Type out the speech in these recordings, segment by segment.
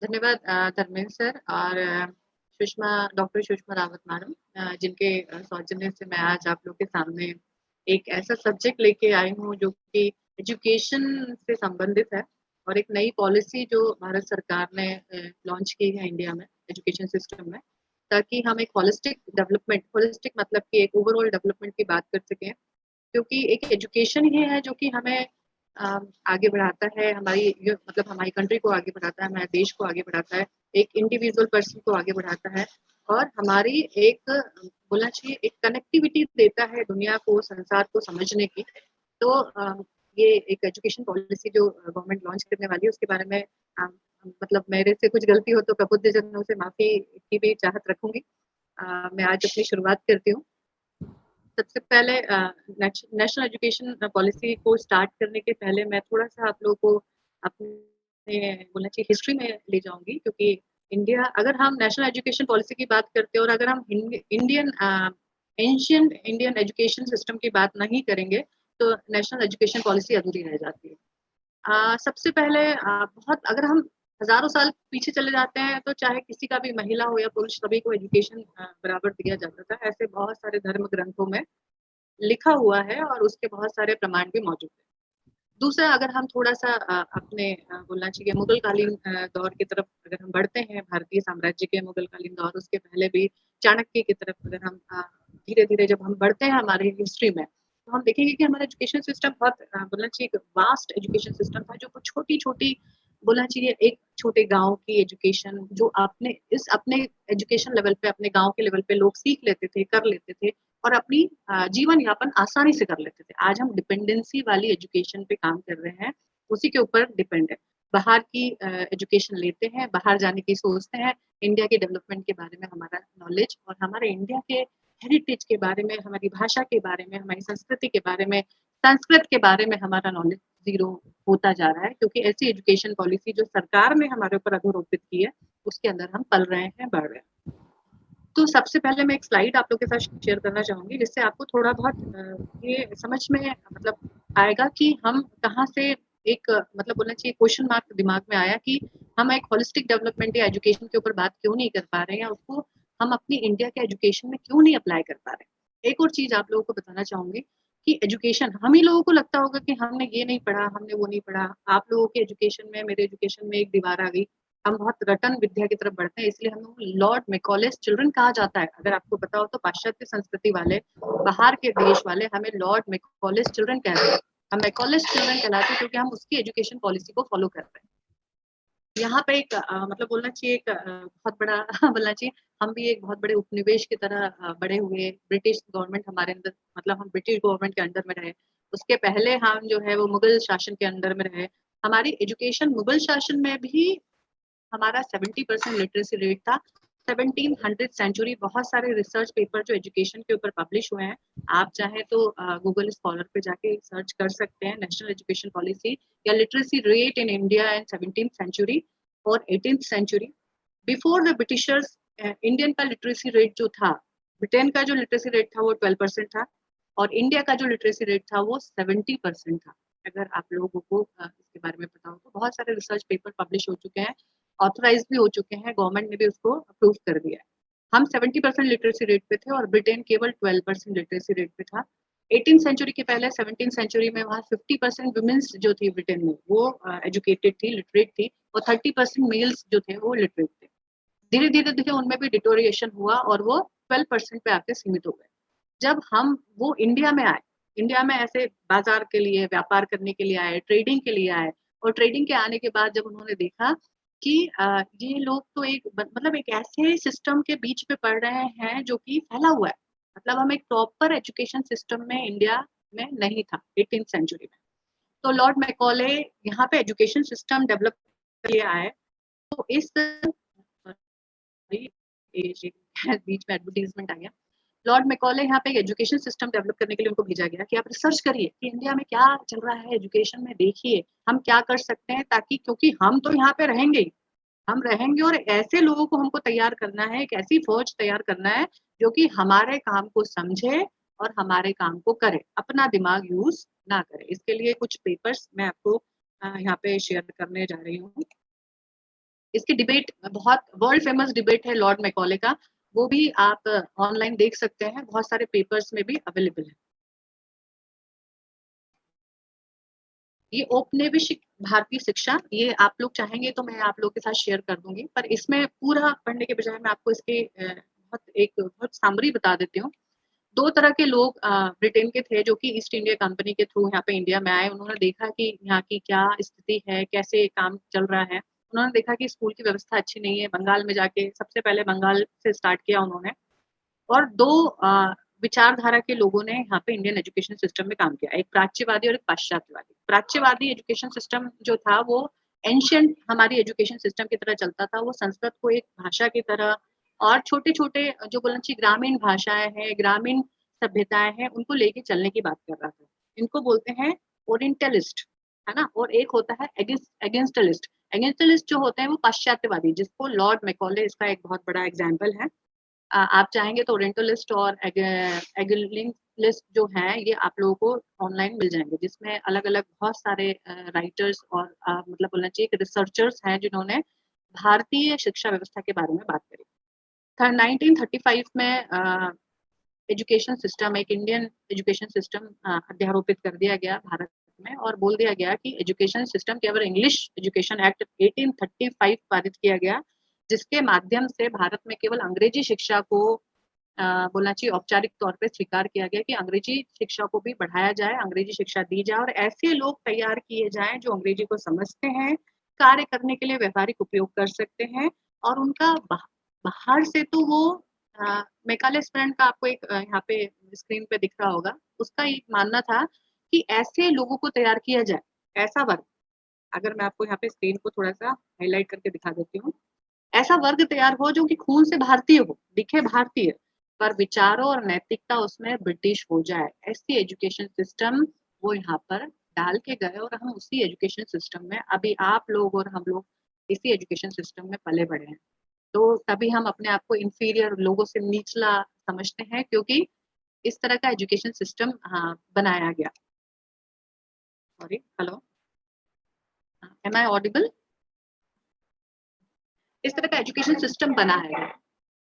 धन्यवाद धर्मेंद्र सर और Sushma doctor Sushma Rawat madam, जिनके सौजन्य से मैं आज आप लोग के सामने एक ऐसा सब्जेक्ट लेके आई हूँ जो कि एजुकेशन से संबंधित है और एक नई पॉलिसी जो भारत सरकार ने लॉन्च की है इंडिया में एजुकेशन सिस्टम में, ताकि हम एक होलिस्टिक मतलब कि एक ओवरऑल डेवलपमेंट की बात कर सकें। क्योंकि एक एजुकेशन ही है जो कि हमें आगे बढ़ाता है, मतलब हमारी कंट्री को आगे बढ़ाता है, हमारे देश को आगे बढ़ाता है, एक इंडिविजुअल पर्सन को आगे बढ़ाता है और हमारी एक बोलना चाहिए एक कनेक्टिविटी देता है दुनिया को, संसार को समझने की। तो ये एक एजुकेशन पॉलिसी जो गवर्नमेंट लॉन्च करने वाली है उसके बारे में मतलब मेरे से कुछ गलती हो तो प्रबुद्ध जनों से माफी की भी चाहत रखूंगी। मैं आज अपनी शुरुआत करती हूँ। सबसे पहले नेशनल एजुकेशन पॉलिसी को स्टार्ट करने के पहले मैं थोड़ा-सा आप लोगों को अपने बोलना चाहिए हिस्ट्री में ले जाऊँगी, क्योंकि इंडिया अगर हम नेशनल एजुकेशन पॉलिसी की बात करते हैं और अगर हम एंशिएंट इंडियन एजुकेशन सिस्टम की बात नहीं करेंगे, तो नेशनल एजुकेशन पॉलिसी अधूरी रह जाती है। सबसे पहले बहुत अगर हम हज़ारों साल पीछे चले जाते हैं, तो चाहे किसी का भी महिला हो या पुरुष, सभी को एजुकेशन बराबर दिया जाता था। ऐसे बहुत सारे धर्म ग्रंथों में लिखा हुआ है और उसके बहुत सारे प्रमाण भी मौजूद हैं। दूसरा, अगर हम थोड़ा-सा अपने बोलना चाहिए मुगलकालीन दौर की तरफ अगर हम बढ़ते हैं, भारतीय साम्राज्य के मुगलकालीन दौर, उसके पहले भी चाणक्य की तरफ अगर हम धीरे-धीरे जब हम बढ़ते हैं हमारी हिस्ट्री में, तो हम देखेंगे कि हमारा एजुकेशन सिस्टम बहुत बोलना चाहिए एक वास्ट एजुकेशन सिस्टम था, जो कुछ छोटी-छोटी बोलना चाहिए एक छोटे गाँव की एजुकेशन जो अपने एजुकेशन लेवल पे, अपने गाँव के लेवल पे लोग सीख लेते थे, कर लेते थे और अपनी जीवन यापन आसानी से कर लेते थे। आज हम डिपेंडेंसी वाली एजुकेशन पे काम कर रहे हैं, उसी के ऊपर डिपेंड है। बाहर की एजुकेशन लेते हैं, बाहर जाने की सोचते हैं, इंडिया के डेवलपमेंट के बारे में हमारा नॉलेज और हमारे इंडिया के हेरिटेज के बारे में, हमारी भाषा के बारे में, हमारी संस्कृति के बारे में, संस्कृत के बारे में हमारा नॉलेज ज़ीरो होता जा रहा है, क्योंकि ऐसी एजुकेशन पॉलिसी जो सरकार ने हमारे ऊपर अधोरोपित की है, उसके अंदर हम पल रहे हैं, बढ़ रहे हैं। तो सबसे पहले मैं एक स्लाइड आप लोग के साथ शेयर करना चाहूँगी, जिससे आपको थोड़ा बहुत ये समझ में मतलब आएगा कि हम कहाँ से एक मतलब बोलना चाहिए क्वेश्चन मार्क दिमाग में आया कि हम एक होलिस्टिक डेवलपमेंट या एजुकेशन के ऊपर बात क्यों नहीं कर पा रहे हैं या उसको हम अपनी इंडिया के एजुकेशन में क्यों नहीं अप्लाई कर पा रहे हैं। एक और चीज़ आप लोगों को बताना चाहूँगी कि एजुकेशन हम ही लोगों को लगता होगा कि हमने ये नहीं पढ़ा, हमने वो नहीं पढ़ा। आप लोगों के एजुकेशन में, मेरे एजुकेशन में एक दीवार आ गई। हम बहुत रटन विद्या की तरफ बढ़ते हैं, इसलिए हमें लॉर्ड मैकॉलेस चिल्ड्रन कहा जाता है। अगर आपको पता हो तो पाश्चात्य संस्कृति वाले, बाहर के देश वाले हमें लॉर्ड मैकॉलेस चिल्ड्रन कहते हैं। हम मैकॉलेस चिल्ड्रन कहलाते हैं क्योंकि हम उसकी एजुकेशन पॉलिसी को फॉलो कर रहे हैं। यहाँ पे एक मतलब बोलना चाहिए एक बहुत बड़ा बोलना चाहिए हम भी एक बहुत बड़े उपनिवेश की तरह बड़े हुए। ब्रिटिश गवर्नमेंट हमारे अंदर मतलब हम ब्रिटिश गवर्नमेंट के अंडर में रहे। उसके पहले हम जो है वो मुगल शासन के अंडर में रहे। हमारी एजुकेशन मुगल शासन में भी हमारा 70% लिटरेसी रेट था। 1700 सेंचुरी बहुत सारे रिसर्च पेपर जो एजुकेशन के ऊपर पब्लिश हुए हैं। आप चाहें तो गूगल स्कॉलर पे जाके सर्च कर सकते हैं नेशनल एजुकेशन पॉलिसी या literacy rate in India and 17th century और 18th century. Before the Britishers Indian का लिटरेसी रेट जो था, ब्रिटेन का जो लिटरेसी रेट था वो 12% था और इंडिया का जो लिटरेसी रेट था वो 70% था। अगर आप लोगों को इसके बारे में पता हो तो बहुत सारे रिसर्च पेपर पब्लिश हो चुके हैं, ऑथराइज भी हो चुके हैं, गवर्नमेंट ने भी उसको अप्रूव कर दिया है। हम 70% लिटरेसी रेट पे थे और ब्रिटेन केवल 12% लिटरेसी रेट पे था। 18th सेंचुरी के पहले 17th सेंचुरी में वहाँ 50% वुमेन्स जो थी ब्रिटेन में वो एजुकेटेड थी, लिटरेट थी और 30% मेल्स जो थे वो लिटरेट थे। धीरे धीरे धीरे उनमें भी डिटोरिएशन हुआ और वो 12% पे आके सीमित हो गए। जब हम वो इंडिया में आए, इंडिया में ऐसे बाजार के लिए, व्यापार करने के लिए आए, ट्रेडिंग के लिए आए और ट्रेडिंग के आने के बाद जब उन्होंने देखा कि ये लोग तो मतलब एक ऐसे सिस्टम के बीच में पढ़ रहे हैं जो कि फैला हुआ है। मतलब हम एक प्रॉपर एजुकेशन सिस्टम में इंडिया में नहीं था 18th सेंचुरी में। तो लॉर्ड मैकॉले यहाँ पे एजुकेशन सिस्टम डेवलप के लिए आए। तो इस बीच में एडवर्टाइजमेंट आ गया। लॉर्ड मैकॉले यहाँ पे एजुकेशन सिस्टम डेवलप करने के लिए उनको भेजा गया कि आप रिसर्च करिए कि इंडिया में क्या चल रहा है एजुकेशन में, देखिए हम क्या कर सकते हैं ताकि क्योंकि हम तो यहाँ पे रहेंगे ही, हम रहेंगे और ऐसे लोगों को हमको तैयार करना है, एक ऐसी फौज तैयार करना है जो कि हमारे काम को समझे और हमारे काम को करे, अपना दिमाग यूज ना करे। इसके लिए कुछ पेपर्स मैं आपको यहाँ पे शेयर करने जा रही हूँ। इसकी डिबेट बहुत वर्ल्ड फेमस डिबेट है लॉर्ड मैकॉले का, वो भी आप ऑनलाइन देख सकते हैं, बहुत सारे पेपर्स में भी अवेलेबल है। ये औपनिवेशिक भारतीय शिक्षा, ये आप लोग चाहेंगे तो मैं आप लोग के साथ शेयर कर दूंगी, पर इसमें पूरा पढ़ने के बजाय मैं आपको इसके बहुत सामरी बता देती हूँ। दो तरह के लोग ब्रिटेन के थे जो कि ईस्ट इंडिया कंपनी के थ्रू यहाँ पे इंडिया में आए। उन्होंने देखा कि यहाँ की क्या स्थिति है, कैसे काम चल रहा है। उन्होंने देखा कि स्कूल की व्यवस्था अच्छी नहीं है। बंगाल में जाके सबसे पहले बंगाल से स्टार्ट किया उन्होंने, और दो विचारधारा के लोगों ने यहाँ पे इंडियन एजुकेशन सिस्टम में काम किया, एक प्राच्यवादी और एक पाश्चात्यवादी। प्राच्यवादी एजुकेशन सिस्टम जो था वो एंशियंट हमारी एजुकेशन सिस्टम की तरह चलता था। वो संस्कृत को एक भाषा की तरह और छोटे छोटे जो बोलना चाहिए ग्रामीण भाषाएं हैं, ग्रामीण सभ्यताएं हैं, उनको लेके चलने की बात कर रहा था। इनको बोलते हैं ओरिएंटलिस्ट, है ना। और एक होता है एगेंस्टलिस्ट। एगेंस्टलिस्ट जो होते हैं वो पाश्चात्यवादी, जिसको लॉर्ड मैकॉले इसका एक बहुत बड़ा एग्जाम्पल है। आप चाहेंगे तो ओरिएंटलिस्ट और एगलिस्ट जो है ये आप लोगों को ऑनलाइन मिल जाएंगे, जिसमें अलग अलग बहुत सारे राइटर्स और मतलब बोलना चाहिए कि रिसर्चर्स हैं जिन्होंने भारतीय शिक्षा व्यवस्था के बारे में बात करी। 1935 में एजुकेशन सिस्टम, एक इंडियन एजुकेशन सिस्टम अध्यारोपित कर दिया गया भारत में, और बोल दिया गया कि एजुकेशन सिस्टम केवल इंग्लिश एजुकेशन एक्ट 1835 पारित किया गया, जिसके माध्यम से भारत में केवल अंग्रेजी शिक्षा को बोलना चाहिए औपचारिक तौर पे स्वीकार किया गया कि अंग्रेजी शिक्षा को भी बढ़ाया जाए, अंग्रेजी शिक्षा दी जाए, और ऐसे लोग तैयार किए जाएं जो अंग्रेजी को समझते हैं, कार्य करने के लिए व्यवहारिक उपयोग कर सकते हैं। और उनका बाहर से तो वो मैकाले स्टैंड का आपको एक यहाँ पे स्क्रीन पे दिख रहा होगा, उसका एक मानना था कि ऐसे लोगों को तैयार किया जाए, ऐसा वर्ग, अगर मैं आपको यहाँ पे स्क्रीन को थोड़ा सा हाईलाइट करके दिखा देती हूँ, ऐसा वर्ग तैयार हो जो कि खून से भारतीय हो, दिखे भारतीय, पर विचारों और नैतिकता उसमें ब्रिटिश हो जाए, ऐसी एजुकेशन सिस्टम वो यहाँ पर डाल के गए। और हम उसी एजुकेशन सिस्टम में अभी आप लोग और हम लोग इसी एजुकेशन सिस्टम में पले बढ़े हैं। तो तभी हम अपने आप को इंफीरियर, लोगों से निचला समझते हैं, क्योंकि इस तरह का एजुकेशन सिस्टम बनाया गया। Sorry, hello, am I audible? इस तरह का एजुकेशन सिस्टम बना है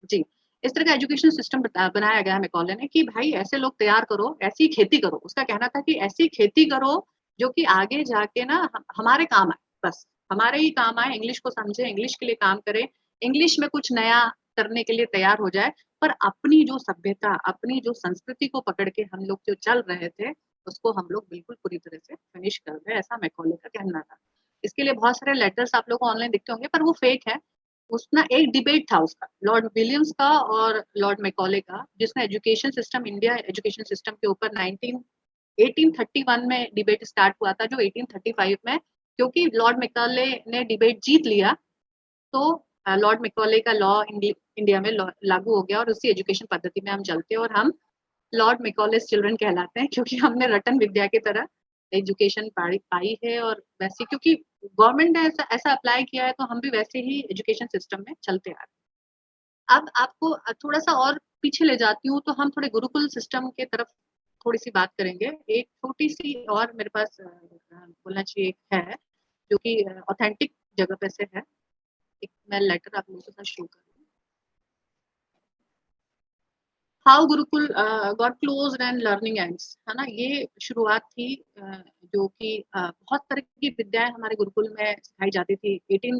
जी, इस तरह का एजुकेशन सिस्टम बनाया गया है मैकॉले ने कि भाई ऐसे लोग तैयार करो, ऐसी खेती करो। उसका कहना था कि ऐसी खेती करो जो कि आगे जाके ना हमारे काम आए, बस हमारे ही काम आए, इंग्लिश को समझे, इंग्लिश के लिए काम करे, इंग्लिश में कुछ नया करने के लिए तैयार हो जाए, पर अपनी जो सभ्यता, अपनी जो संस्कृति को पकड़ के हम लोग जो चल रहे थे उसको हम लोग बिल्कुल पूरी तरह से फिनिश कर दे, ऐसा मैकॉले का कहना था। इसके लिए बहुत सारे लेटर्स आप लोग को ऑनलाइन दिखते होंगे, पर वो फेक है। उसना एक डिबेट था उसका, लॉर्ड विलियम्स का और लॉर्ड मैकॉले का, जिसने education system, India education system के ऊपर 1831 में डिबेट स्टार्ट हुआ था, जो 1835 में, क्योंकि लॉर्ड मैकॉले ने डिबेट जीत लिया, तो लॉर्ड मैकॉले का लॉ इंडिया में लागू हो गया, और उसी एजुकेशन पद्धति में हम चलते हैं, और हम लॉर्ड मैकॉलेस चिल्ड्रन कहलाते हैं, क्योंकि हमने रटन विद्या की तरह एजुकेशन पाई है। और वैसे क्योंकि गवर्नमेंट ने ऐसा ऐसा अप्लाई किया है, तो हम भी वैसे ही एजुकेशन सिस्टम में चलते आ रहे हैं। अब आपको थोड़ा सा और पीछे ले जाती हूँ, तो हम थोड़े गुरुकुल सिस्टम के तरफ थोड़ी सी बात करेंगे। एक छोटी सी और मेरे पास बोलना चाहिए है, जो कि ऑथेंटिक जगह पे से है। एक मैं लेटर आप लोगों के साथ शो कर रही हूँ। How Gurukul got close and learning ends, है ना। ये शुरुआत थी जो कि बहुत तरह की विद्याएं हमारे गुरुकुल में सिखाई जाती थी।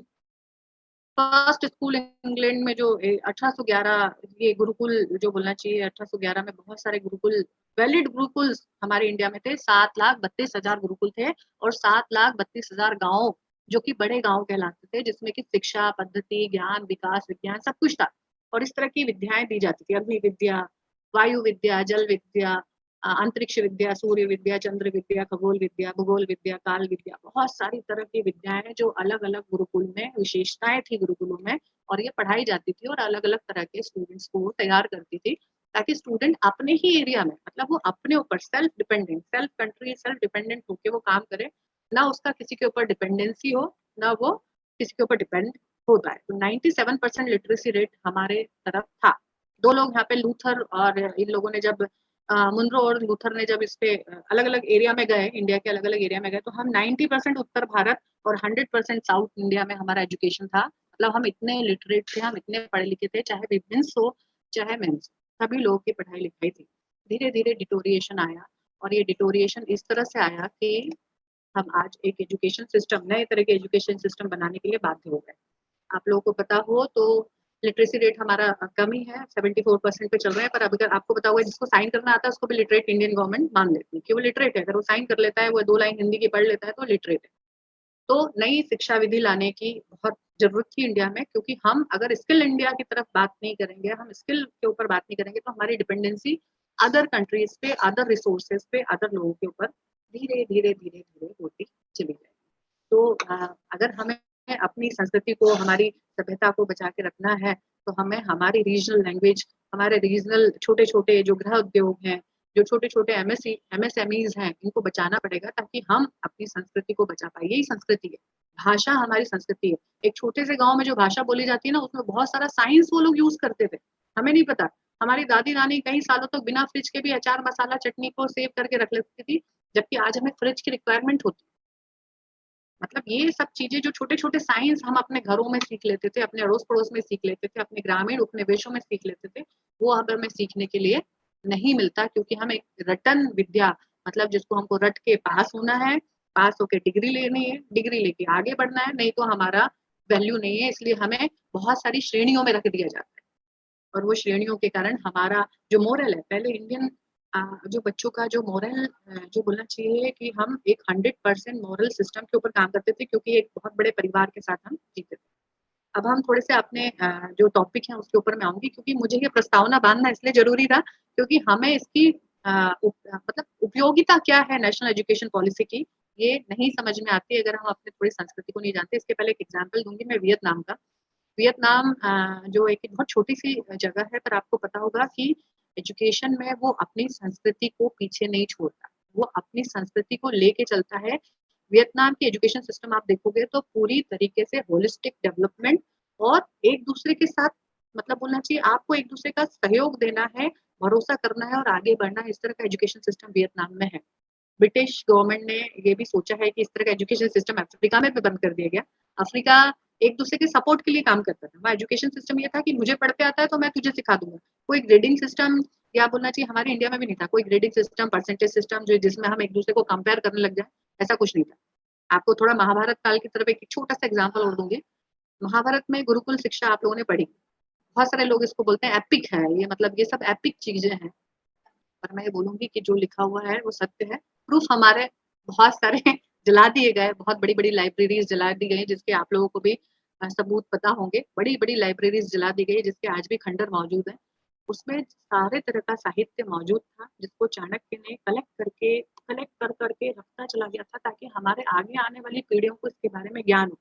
फर्स्ट स्कूल इंग्लैंड में जो 1811, ये गुरुकुल जो बोलना चाहिए 1811 में बहुत सारे गुरुकुल, वैलिड गुरुकुल हमारे इंडिया में थे। 7,32,000 गुरुकुल थे, और 7,32,000 गांव जो कि बड़े गांव कहलाते थे, जिसमें कि शिक्षा पद्धति, ज्ञान, विकास, विज्ञान सब कुछ था। और इस तरह की विद्याएं दी जाती थी, अग्नि विद्या, वायु विद्या, जल विद्या, अंतरिक्ष विद्या, सूर्य विद्या, चंद्र विद्या, खगोल विद्या, भूगोल विद्या, काल विद्या, बहुत सारी तरह की विद्याएं हैं जो अलग अलग गुरुकुल में विशेषताएं थी गुरुकुलों में, और ये पढ़ाई जाती थी, और अलग अलग तरह के स्टूडेंट्स को तैयार करती थी, ताकि स्टूडेंट अपने ही एरिया में, मतलब वो अपने ऊपर self dependent, self country, self dependent होके वो काम करे, ना उसका किसी के ऊपर डिपेंडेंसी हो, ना वो किसी के ऊपर डिपेंड होता है। तो 97% लिटरेसी रेट हमारे तरफ था। दो लोग यहाँ पे, लूथर और इन लोगों ने जब मुनरो और लूथर ने जब इस पे अलग अलग एरिया में गए, इंडिया के अलग अलग एरिया में गए, तो हम 90% उत्तर भारत और 100% साउथ इंडिया में हमारा एजुकेशन था, मतलब हम इतने लिटरेट थे, हम इतने पढ़े लिखे थे, चाहे विमेंस हो चाहे मेंस, सभी लोगों की पढ़ाई लिखाई थी। धीरे धीरे डिटोरिएशन आया, और ये डिटोरिएशन इस तरह से आया कि हम आज एक एजुकेशन सिस्टम, नए तरह के एजुकेशन सिस्टम बनाने के लिए बाध्य हो गए। आप लोगों को पता हो तो लिटरेसी रेट हमारा कम ही है, 74% पे चल रहे हैं, पर अब अगर आपको पता होगा जिसको साइन करना आता है उसको भी लिटरेट इंडियन गवर्नमेंट मान लेती है कि वो लिटरेट है। अगर वो साइन कर लेता है, वो 2 लाइन हिंदी की पढ़ लेता है तो लिटरेट है। तो नई शिक्षा विधि लाने की बहुत जरूरत थी इंडिया में, क्योंकि हम अगर स्किल इंडिया की तरफ बात नहीं करेंगे, हम स्किल के ऊपर बात नहीं करेंगे, तो हमारी डिपेंडेंसी अदर कंट्रीज पे, अदर रिसोर्सेज पे, अदर लोगों के ऊपर धीरे धीरे धीरे धीरे होती चली जाएगी। तो अगर हमें अपनी संस्कृति को, हमारी सभ्यता को बचा के रखना है, तो हमें हमारी रीजनल लैंग्वेज, हमारे रीजनल छोटे छोटे जो गृह उद्योग हैं, जो छोटे छोटे एमएसएमईज हैं, इनको बचाना पड़ेगा, ताकि हम अपनी संस्कृति को बचा पाए। यही संस्कृति है, भाषा हमारी संस्कृति है। एक छोटे से गांव में जो भाषा बोली जाती है ना, उसमें बहुत सारा साइंस वो लोग यूज करते थे, हमें नहीं पता। हमारी दादी नानी कई सालों तक बिना फ्रिज के भी अचार मसाला चटनी को सेव करके रख लेती थी, जबकि आज हमें फ्रिज की रिक्वायरमेंट होती है। मतलब ये सब चीजें, जो छोटे छोटे साइंस हम अपने घरों में सीख लेते थे, अपने अड़ोस पड़ोस में सीख लेते थे, अपने ग्रामीण उपनिवेशों में सीख लेते थे, वो अब हमें सीखने के लिए नहीं मिलता, क्योंकि हम एक रटन विद्या, मतलब जिसको हमको रट के पास होना है, पास होके डिग्री लेनी है, डिग्री लेके आगे बढ़ना है, नहीं तो हमारा वैल्यू नहीं है। इसलिए हमें बहुत सारी श्रेणियों में रख दिया जाता है, और वो श्रेणियों के कारण हमारा जो मोरल है, पहले इंडियन जो बच्चों का जो मोरल, जो बोलना चाहिए कि हम एक 100% मोरल सिस्टम के ऊपर काम करते थे, क्योंकि एक बहुत बड़े परिवार के साथ हम जीते थे। अब हम थोड़े से अपने जो टॉपिक है उसके ऊपर मैं आऊंगी, क्योंकि मुझे ये प्रस्तावना बांधना इसलिए जरूरी था, क्योंकि हमें इसकी मतलब उपयोगिता क्या है नेशनल एजुकेशन पॉलिसी की, ये नहीं समझ में आती अगर हम अपने थोड़ी संस्कृति को नहीं जानते। इसके पहले एक एग्जाम्पल दूंगी मैं वियतनाम का। वियतनाम जो एक बहुत छोटी सी जगह है, पर आपको पता होगा कि एजुकेशन में वो अपनी संस्कृति को पीछे नहीं छोड़ता, वो अपनी संस्कृति को लेके चलता है। वियतनाम की एजुकेशन सिस्टम आप देखोगे तो पूरी तरीके से होलिस्टिक डेवलपमेंट, और एक दूसरे के साथ, मतलब बोलना चाहिए आपको एक दूसरे का सहयोग देना है, भरोसा करना है और आगे बढ़ना है। इस तरह का एजुकेशन सिस्टम वियतनाम में है। ब्रिटिश गवर्नमेंट ने ये भी सोचा है कि इस तरह का एजुकेशन सिस्टम अफ्रीका में भी बंद कर दिया गया। अफ्रीका एक दूसरे के सपोर्ट के लिए काम करता था। वहाँ एजुकेशन सिस्टम ये था कि मुझे पढ़ते आता है तो मैं तुझे सिखा दूंगा। कोई ग्रेडिंग सिस्टम, या बोलना चाहिए हमारे इंडिया में भी नहीं था कोई ग्रेडिंग सिस्टम, परसेंटेज सिस्टम, जो जिसमें हम एक दूसरे को कंपेयर करने लग जाए, ऐसा कुछ नहीं था। आपको थोड़ा महाभारत काल की तरफ एक छोटा सा एग्जाम्पल और दूंगी। महाभारत में गुरुकुल शिक्षा आप लोगों ने पढ़ी, बहुत सारे लोग इसको बोलते हैं एपिक है ये, मतलब ये सब एपिक चीजें हैं, पर मैं ये बोलूंगी कि जो लिखा हुआ है वो सत्य है। प्रूफ हमारे बहुत सारे जला दिए गए, बहुत बड़ी बड़ी लाइब्रेरीज जला दी गई, जिसके आप लोगों को भी सबूत पता होंगे। बड़ी बड़ी लाइब्रेरीज जला दी गई जिसके आज भी खंडर मौजूद है। उसमें सारे तरह का साहित्य मौजूद था, जिसको चाणक्य ने कलेक्ट कर करके रखता चला गया था, ताकि हमारे आगे आने वाली पीढ़ियों को इसके बारे में ज्ञान हो।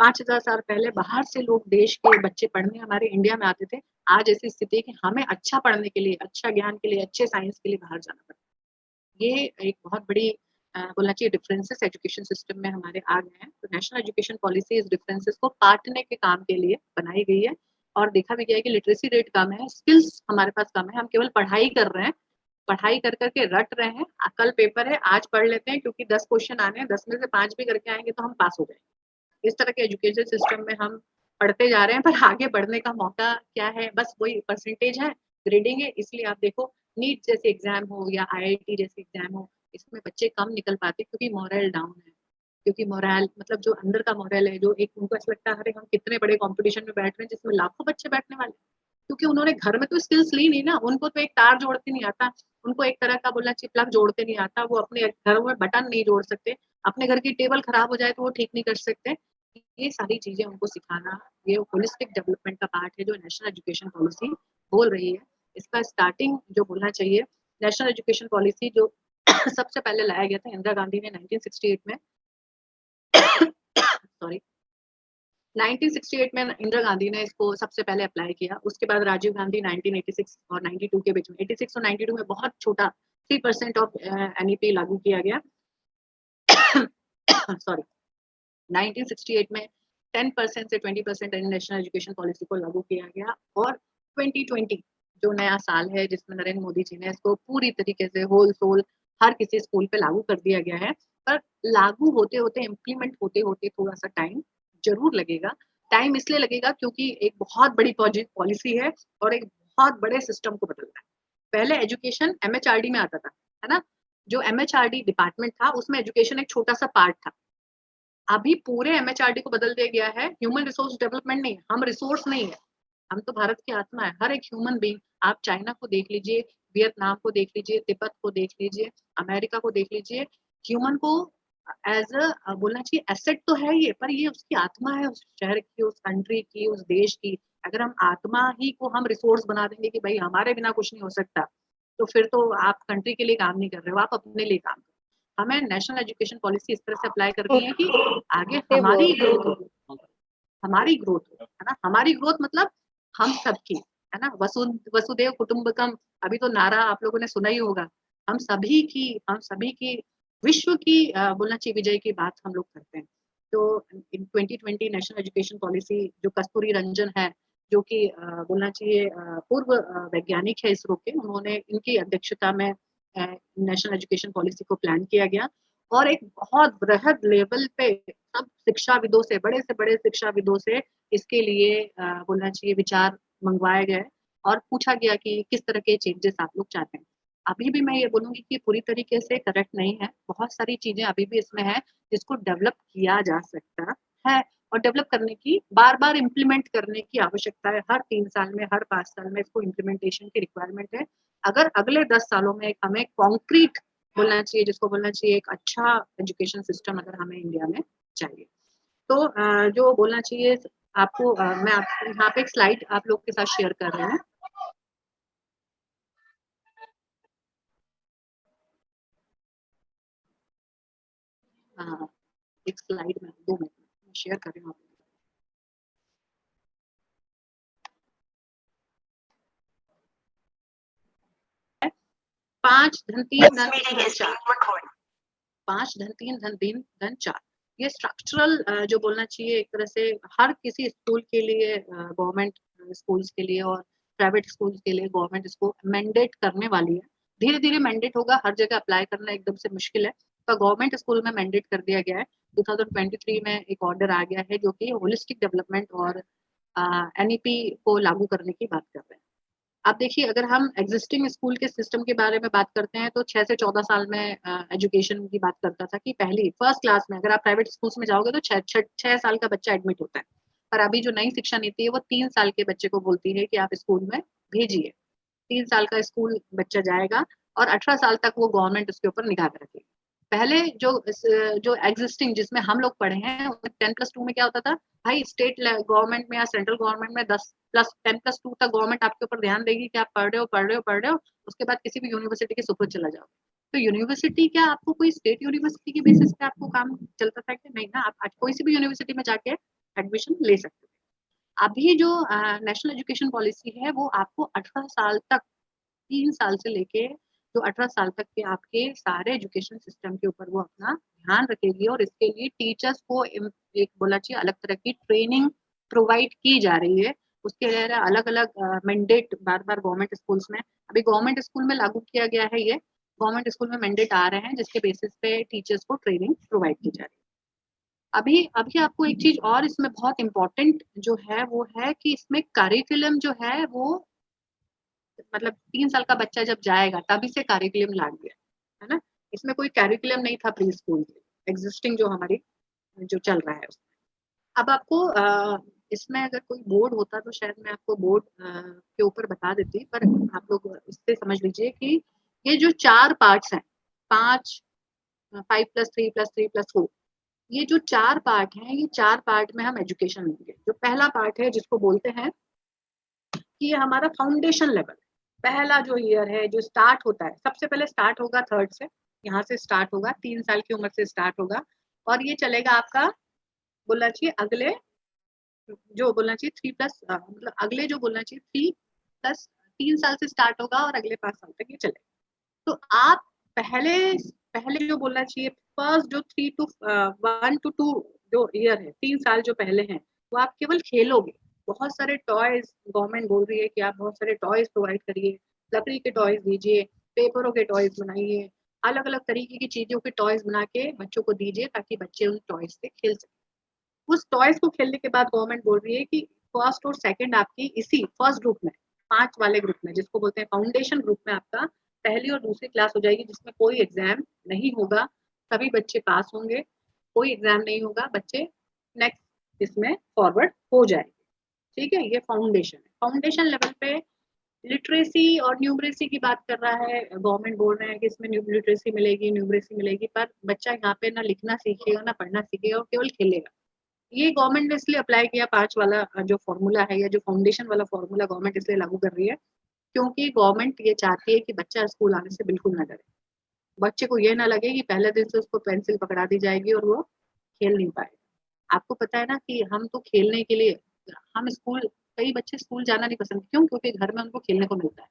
5,000 साल पहले बाहर से लोग, देश के बच्चे पढ़ने हमारे इंडिया में आते थे। आज ऐसी स्थिति है कि हमें अच्छा पढ़ने के लिए, अच्छा ज्ञान के लिए, अच्छे साइंस के लिए बाहर जाना पड़ता है। ये एक बहुत बड़ी बोलना चाहिए डिफरेंसेस एजुकेशन सिस्टम में हमारे आ गए हैं। तो नेशनल एजुकेशन पॉलिसी इस डिफरेंसेस को काटने के काम के लिए बनाई गई है। और देखा भी गया है कि लिटरेसी रेट कम है, स्किल्स हमारे पास कम है, हम केवल पढ़ाई कर रहे हैं, पढ़ाई कर करके रट रहे हैं। कल पेपर है, आज पढ़ लेते हैं, क्योंकि 10 क्वेश्चन आने हैं, 10 में से 5 भी करके आएंगे तो हम पास हो जाएंगे। इस तरह के एजुकेशन सिस्टम में हम पढ़ते जा रहे हैं, पर आगे बढ़ने का मौका क्या है? बस वही परसेंटेज है, ग्रेडिंग है। इसलिए आप देखो, नीट जैसे एग्जाम हो या आईआईटी जैसे एग्जाम हो, इसमें बच्चे कम निकल पाते, क्योंकि मोरल डाउन है। क्योंकि मोरल, मतलब जो अंदर का मोरल है, जो एक उनको ऐसा लगता है अरे हम कितने बड़े कंपटीशन में बैठ रहे हैं जिसमें लाखों बच्चे बैठने वाले, क्योंकि उन्होंने घर में तो स्किल्स ली नहीं ना। उनको तो एक तार जोड़ते नहीं आता, उनको एक तरह का बोलना चाहिए प्लग जोड़ते नहीं आता, वो अपने घरों में बटन नहीं जोड़ सकते, अपने घर की टेबल खराब हो जाए तो वो ठीक नहीं कर सकते। ये सारी चीजें उनको सिखाना, ये होलिस्टिक डेवलपमेंट का पार्ट है जो नेशनल एजुकेशन पॉलिसी बोल रही है। इसका स्टार्टिंग जो बोलना चाहिए, नेशनल एजुकेशन पॉलिसी जो सबसे पहले लाया गया था इंदिरा गांधी ने 1968 में, सॉरी 1968 में इंदिरा गांधी ने इसको सबसे पहले अप्लाई किया। उसके बाद राजीव गांधी 1986 और 92 के बीच में, 86 और 92 में बहुत छोटा 3% ऑफ एनईपी लागू किया गया। सॉरी 1968 में 10% से 20% नेशनल एजुकेशन पॉलिसी को लागू किया गया। और 2020 जो नया साल है, जिसमें नरेंद्र मोदी जी ने इसको पूरी तरीके से होल सोल हर किसी स्कूल पे लागू कर दिया गया है। पर लागू होते होते, इम्प्लीमेंट होते होते थोड़ा सा टाइम जरूर लगेगा। टाइम इसलिए लगेगा क्योंकि एक बहुत बड़ी पॉलिसी है और एक बहुत बड़े सिस्टम को बदलना है। पहले एजुकेशन एमएचआरडी में आता था, है ना? जो एमएचआरडी डिपार्टमेंट था उसमें एजुकेशन एक छोटा-सा पार्ट था। अभी पूरे एमएचआरडी को बदल दिया गया है, ह्यूमन रिसोर्स डेवलपमेंट नहीं है, हम रिसोर्स नहीं है, हम तो भारत की आत्मा है। हर एक ह्यूमन बीइंग, आप चाइना को देख लीजिए, वियतनाम को देख लीजिए, तिब्बत को देख लीजिए, अमेरिका को देख लीजिए, ह्यूमन को एज़ बोलना चाहिए एसेट तो है ये, पर ये उसकी आत्मा है उस शहर की, उस कंट्री की, उस देश की। अगर हम आत्मा ही को हम रिसोर्स बना देंगे कि भई हमारे बिना कुछ नहीं हो सकता, तो फिर तो आप कंट्री के लिए काम नहीं कर रहे हो, आप अपने लिए काम कर रहे हो। हमें नेशनल एजुकेशन पॉलिसी इस तरह से अप्लाई करनी है कि आगे हमारी ग्रोथ हो, हमारी ग्रोथ हो, है ना? हमारी ग्रोथ मतलब हम सबकी, है ना? वसुधैव कुटुंबकम, अभी तो नारा आप लोगों ने सुना ही होगा। हम सभी की विश्व की बोलना चाहिए विजय की बात हम लोग करते हैं। तो इन 2020 नेशनल एजुकेशन पॉलिसी जो कस्तूरी रंजन है, जो कि बोलना चाहिए पूर्व वैज्ञानिक है इसरो के, उन्होंने इनकी अध्यक्षता में नेशनल एजुकेशन पॉलिसी को प्लान किया गया और एक बहुत बृहद लेवल पे सब शिक्षाविदों से, बड़े से बड़े शिक्षाविदों से इसके लिए बोलना चाहिए विचार मंगवाए गए और पूछा गया कि किस तरह के चेंजेस आप लोग चाहते हैं। अभी भी मैं ये बोलूँगी कि पूरी तरीके से करेक्ट नहीं है, बहुत सारी चीज़ें अभी भी इसमें हैं, जिसको डेवलप किया जा सकता है और डेवलप करने की बार-बार इम्प्लीमेंट करने की आवश्यकता है। हर 3 साल में, हर 5 साल में इसको इम्प्लीमेंटेशन की रिक्वायरमेंट है। अगर अगले 10 सालों में हमें कॉन्क्रीट बोलना चाहिए, जिसको बोलना चाहिए एक अच्छा एजुकेशन सिस्टम अगर हमें इंडिया में चाहिए। तो जो बोलना चाहिए आपको मैं आप यहाँ पे एक स्लाइड आप लोग के साथ शेयर कर रही हूँ। हाँ, एक स्लाइड में 2 मिनट में शेयर कर रही हूँ आपको। 5 धन 3 धन 4 5 धन 3 धन 3 धन 4 ये स्ट्रक्चरल जो बोलना चाहिए एक तरह से हर किसी स्कूल के लिए गवर्नमेंट स्कूल्स के लिए और प्राइवेट स्कूल्स के लिए गवर्नमेंट इसको मैंडेट करने वाली है। धीरे-धीरे मैंडेट होगा, हर जगह अप्लाई करना एकदम से मुश्किल है। तो गवर्नमेंट स्कूल में मैंडेट कर दिया गया है। 2023 में एक ऑर्डर आ गया है जो कि होलिस्टिक डेवलपमेंट और एनईपी को लागू करने की बात कर रहे हैं। आप देखिए अगर हम एग्जिस्टिंग स्कूल के सिस्टम के बारे में बात करते हैं तो 6 से 14 साल में एजुकेशन की बात करता था कि पहली फर्स्ट क्लास में अगर आप प्राइवेट स्कूल्स में जाओगे तो 6 साल का बच्चा एडमिट होता है। पर अभी जो नई शिक्षा नीति है वो 3 साल के बच्चे को बोलती है कि आप स्कूल में भेजिए। 3 साल का स्कूल बच्चा जाएगा और 18 साल तक वो गवर्नमेंट उसके ऊपर निगाह रखेगी। पहले जो एग्जिस्टिंग जिसमें हम लोग पढ़े हैं 10+2 में क्या होता था? भाई स्टेट गवर्नमेंट में या सेंट्रल गवर्नमेंट में 10+2 तक गवर्नमेंट आपके ऊपर ध्यान देगी कि आप पढ़ रहे हो, पढ़ रहे हो, पढ़ रहे हो, उसके बाद किसी भी यूनिवर्सिटी के सुपुर्द चला जाओ। तो यूनिवर्सिटी क्या आपको कोई स्टेट यूनिवर्सिटी के बेसिस पे आपको काम चलता था कि नहीं ना? आप आज कोई सी भी यूनिवर्सिटी में जाके एडमिशन ले सकते हो। अभी जो नेशनल एजुकेशन पॉलिसी है वो आपको 18 साल तक 3 साल से लेके जो 18 साल तक के आपके सारे एजुकेशन सिस्टम के ऊपर वो अपना ध्यान रखेगी और इसके लिए टीचर्स को एक बोला चाहिए अलग तरह की ट्रेनिंग प्रोवाइड की जा रही है। उसके लिए अलग-अलग मैंडेट बार-बार गवर्नमेंट स्कूल्स में अभी गवर्नमेंट स्कूल में लागू किया गया है ये। गवर्नमेंट स्कूल में मैंडेट आ रहे हैं जिसके बेसिस पे टीचर्स को ट्रेनिंग प्रोवाइड की जा रही है। अभी अभी आपको एक चीज़ और इसमें बहुत इम्पोर्टेंट जो है वो है कि इसमें करिकुलम जो है वो मतलब 3 साल का बच्चा जब जाएगा तभी से करिकुलम लाग गया, है ना? इसमें कोई करिकुलम नहीं था प्री स्कूल के, एग्जिस्टिंग जो हमारी जो चल रहा है उसमें। अब आपको इसमें अगर कोई बोर्ड होता तो शायद मैं आपको बोर्ड के ऊपर बता देती, पर आप लोग इससे समझ लीजिए कि ये जो 4 पार्ट्स हैं, 5 5+3+3+4 ये जो 4 पार्ट हैं, ये 4 पार्ट में हम एजुकेशन लेंगे। जो पहला पार्ट है जिसको बोलते हैं कि ये हमारा फाउंडेशन लेवल पहला जो ईयर है जो स्टार्ट होता है सबसे पहले स्टार्ट होगा थर्ड से यहाँ से स्टार्ट होगा 3 साल की उम्र से स्टार्ट होगा और ये चलेगा आपका बोलना चाहिए अगले जो बोलना चाहिए 3+ मतलब अगले जो बोलना चाहिए 3+ 3 साल से स्टार्ट होगा और अगले 5 साल तक ये चलेगा। तो आप पहले पहले जो बोलना चाहिए फर्स्ट जो 1 to 2 जो ईयर है 3 साल जो पहले हैं वो आप केवल खेलोगे। बहुत सारे टॉयज गवर्नमेंट बोल रही है कि आप बहुत सारे टॉयज प्रोवाइड करिए, लकड़ी के टॉयज दीजिए, पेपरों के टॉयज बनाइए, अलग अलग तरीके की चीजों के टॉयज बना के बच्चों को दीजिए ताकि बच्चे उन टॉयज से खेल सकें। उस टॉयज को खेलने के बाद गवर्नमेंट बोल रही है कि फर्स्ट और सेकंड आपकी इसी फर्स्ट ग्रुप में, 5 वाले ग्रुप में, जिसको बोलते हैं फाउंडेशन ग्रुप में, आपका पहली और दूसरी क्लास हो जाएगी, जिसमें कोई एग्जाम नहीं होगा, सभी बच्चे पास होंगे, कोई एग्जाम नहीं होगा, बच्चे नेक्स्ट इसमें फॉरवर्ड हो जाएंगे। ठीक है, ये फाउंडेशन है। फाउंडेशन लेवल पे लिटरेसी और न्यूमरेसी की बात कर रहा है गवर्नमेंट, बोल रहे हैं कि इसमें लिटरेसी मिलेगी, न्यूमरेसी मिलेगी, पर बच्चा यहाँ पे ना लिखना सीखेगा ना पढ़ना सीखेगा और केवल खेलेगा। ये गवर्नमेंट ने इसलिए अप्लाई किया 5 वाला जो फॉर्मूला है, या जो फाउंडेशन वाला फॉर्मूला गवर्नमेंट इसलिए लागू कर रही है, क्योंकि गवर्नमेंट ये चाहती है कि बच्चा स्कूल आने से बिल्कुल ना डरे, बच्चे को ये ना लगे कि पहले दिन से उसको पेंसिल पकड़ा दी जाएगी और वो खेल नहीं पाएगा। आपको पता है ना कि हम तो खेलने के लिए, हम स्कूल, कई बच्चे स्कूल जाना नहीं पसंद, क्यों? क्योंकि घर में उनको खेलने को मिलता है,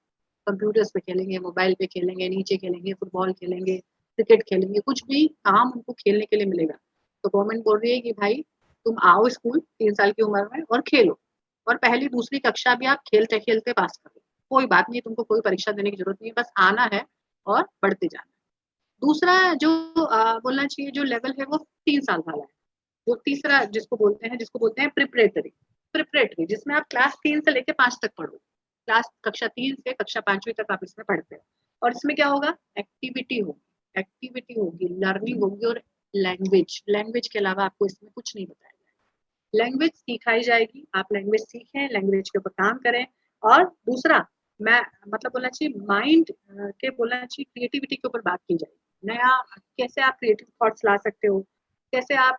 कंप्यूटर्स पे खेलेंगे, मोबाइल पे खेलेंगे, नीचे खेलेंगे, फुटबॉल खेलेंगे, क्रिकेट खेलेंगे, कुछ भी काम उनको खेलने के लिए मिलेगा। तो गवर्नमेंट बोल रही है कि भाई तुम आओ स्कूल 3 साल की उम्र में और खेलो, और पहली दूसरी कक्षा भी आप खेलते खेलते पास कर लो, कोई बात नहीं, तुमको कोई परीक्षा देने की जरूरत नहीं है, बस आना है और पढ़ते जाना। दूसरा जो बोलना चाहिए जो लेवल है वो 3 साल वाला है। जो तीसरा जिसको बोलते हैं प्रिपरेटरी, जिसमें आप क्लास 3 से लेके 5 तक पढ़ो, क्लास कक्षा 3 से कक्षा 5वीं तक आप इसमें पढ़ते हो। और इसमें क्या होगा, एक्टिविटी होगी, लर्निंग होगी, और लैंग्वेज के अलावा आपको इसमें कुछ नहीं बताया जाएगा। लैंग्वेज सिखाई जाएगी, आप लैंग्वेज सीखें, लैंग्वेज के ऊपर काम करें। और दूसरा, मैं मतलब बोलना चाहिए माइंड के, बोलना चाहिए क्रिएटिविटी के ऊपर बात की जाएगी। नया कैसे आप क्रिएटिव थॉट्स ला सकते हो, कैसे आप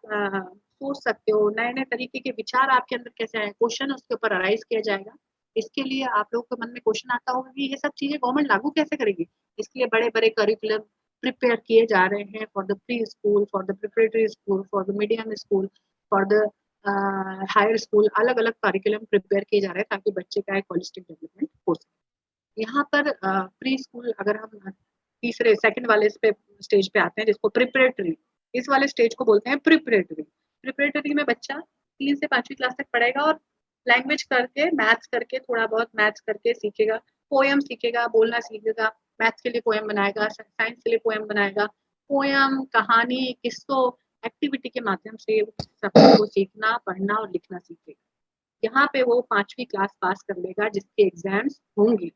सोच सकते हो, नए नए तरीके के विचार आपके अंदर कैसे आए, क्वेश्चन उसके ऊपर अराइज किया जाएगा। इसके लिए आप लोगों के मन में क्वेश्चन आता होगा कि ये सब चीजें गवर्नमेंट लागू कैसे करेगी। इसके लिए बड़े बड़े करिकुलम प्रिपेयर किए जा रहे हैं, for the pre school, for the preparatory school, for the medium school, for the higher school, अलग अलग करिकुलम प्रिपेयर किए जा रहे हैं ताकि बच्चे का एक होलिस्टिक डेवलपमेंट हो सके। यहाँ पर प्री स्कूल, अगर हम तीसरे सेकंड वाले पे स्टेज पे आते हैं, जिसको प्रिपरेटरी, इस वाले स्टेज को बोलते हैं प्रिपरेटरी। प्रिपरेटरी में बच्चा 3 से 5वीं क्लास तक पढ़ेगा और लैंग्वेज करके, मैथ्स करके, थोड़ा बहुत मैथ्स करके सीखेगा, पोएम सीखेगा, बोलना सीखेगा, मैथ्स के लिए पोएम बनाएगा, साइंस के लिए पोएम बनाएगा, पोएम, कहानी, किस्सों, एक्टिविटी के माध्यम से सबको सीखना, पढ़ना और लिखना सीखेगा। यहाँ पे वो 5वीं क्लास पास कर लेगा, जिसके एग्जाम्स होंगे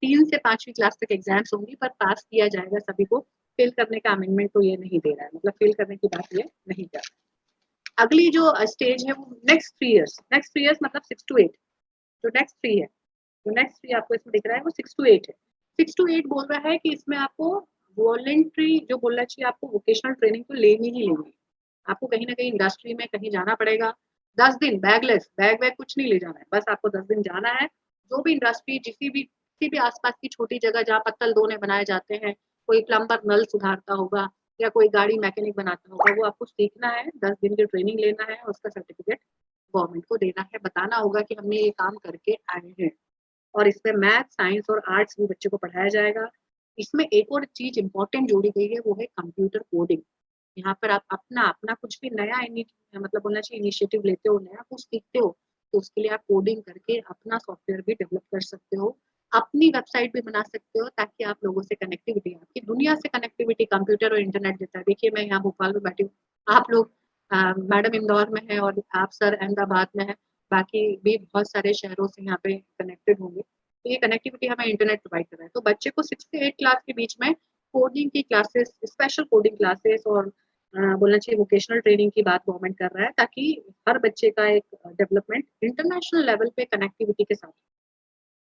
3 से 5वीं क्लास तक एग्जाम्स होंगी, पर पास किया जाएगा सभी को। फेल करने का अमेंडमेंट तो ये नहीं दे रहा है, मतलब फेल करने की बात ये नहीं कर रहा है। अगली जो स्टेज है वो नेक्स्ट 3 इयर्स मतलब 6 to 8, जो नेक्स्ट 3 है, जो नेक्स्ट 3 आपको इसमें दिख रहा है वो 6 to 8 है। 6 to 8 बोल रहा है कि इसमें आपको वॉलेंट्री, जो बोलना चाहिए, आपको वोकेशनल ट्रेनिंग तो लेनी ही लेनी है। आपको कहीं ना कहीं इंडस्ट्री में कहीं जाना पड़ेगा, 10 दिन बैगलेस, बैग वैग कुछ नहीं ले जाना है, बस आपको 10 दिन जाना है। जो भी इंडस्ट्री, किसी भी आसपास की छोटी जगह जहाँ पत्तल दोने बनाए जाते हैं, कोई प्लम्बर नल सुधारता होगा या कोई गाड़ी मैकेनिक बनाता होगा, वो आपको सीखना है, 10 दिन की ट्रेनिंग लेना है, उसका सर्टिफिकेट गवर्नमेंट को देना है, बताना होगा कि हमने ये काम करके आए हैं। और इसमें मैथ, साइंस और आर्ट्स भी बच्चे को पढ़ाया जाएगा। इसमें एक और चीज इंपॉर्टेंट जोड़ी गई है, वो है कंप्यूटर कोडिंग। यहाँ पर आप अपना अपना कुछ भी नया मतलब बोलना चाहिए इनिशिएटिव लेते हो, नया कुछ सीखते हो, तो उसके लिए आप कोडिंग करके अपना सॉफ्टवेयर भी डेवलप कर सकते हो, अपनी वेबसाइट भी बना सकते हो, ताकि आप लोगों से कनेक्टिविटी, आपकी दुनिया से कनेक्टिविटी कंप्यूटर और इंटरनेट देता है। देखिए मैं यहाँ भोपाल में बैठी हूँ, आप लोग, मैडम इंदौर में है और आप सर अहमदाबाद में है, बाकी भी बहुत सारे शहरों से यहाँ पे कनेक्टेड होंगे। तो ये कनेक्टिविटी हमें इंटरनेट प्रोवाइड कर रहा है। तो बच्चे को 6 से 8 क्लास के बीच में कोडिंग की क्लासेस, स्पेशल कोडिंग क्लासेस और बोलना चाहिए वोकेशनल ट्रेनिंग की बात गवर्नमेंट कर रहा है, ताकि हर बच्चे का एक डेवलपमेंट इंटरनेशनल लेवल पे कनेक्टिविटी के साथ।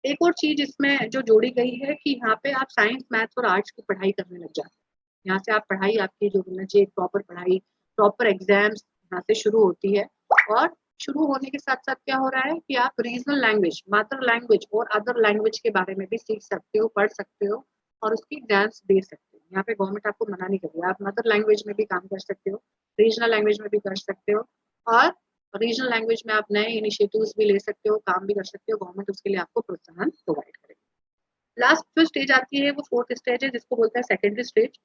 एक और चीज इसमें जो जोड़ी गई है कि यहाँ पे आप साइंस, मैथ्स और आर्ट्स की पढ़ाई करने लग जाते हैं। यहाँ से आप पढ़ाई, आपकी जो बोलना चाहिए प्रॉपर पढ़ाई, प्रॉपर एग्जाम्स यहाँ से शुरू होती है। और शुरू होने के साथ साथ क्या हो रहा है कि आप रीजनल लैंग्वेज, मदर लैंग्वेज और अदर लैंग्वेज के बारे में भी सीख सकते हो, पढ़ सकते हो और उसकी एग्जाम्स दे सकते हो। यहाँ पे गवर्नमेंट आपको मना नहीं कर रही है, आप मदर लैंग्वेज में भी काम कर सकते हो, रीजनल लैंग्वेज में भी कर सकते हो, और रीजनल लैंग्वेज में आप नए इनिशिएटिव्स भी ले सकते हो, काम भी कर सकते हो, गवर्नमेंट उसके लिए आपको प्रोत्साहन प्रोवाइड करेगी। लास्ट जो स्टेज आती है वो 4th स्टेज है, जिसको बोलते हैं सेकेंडरी स्टेज।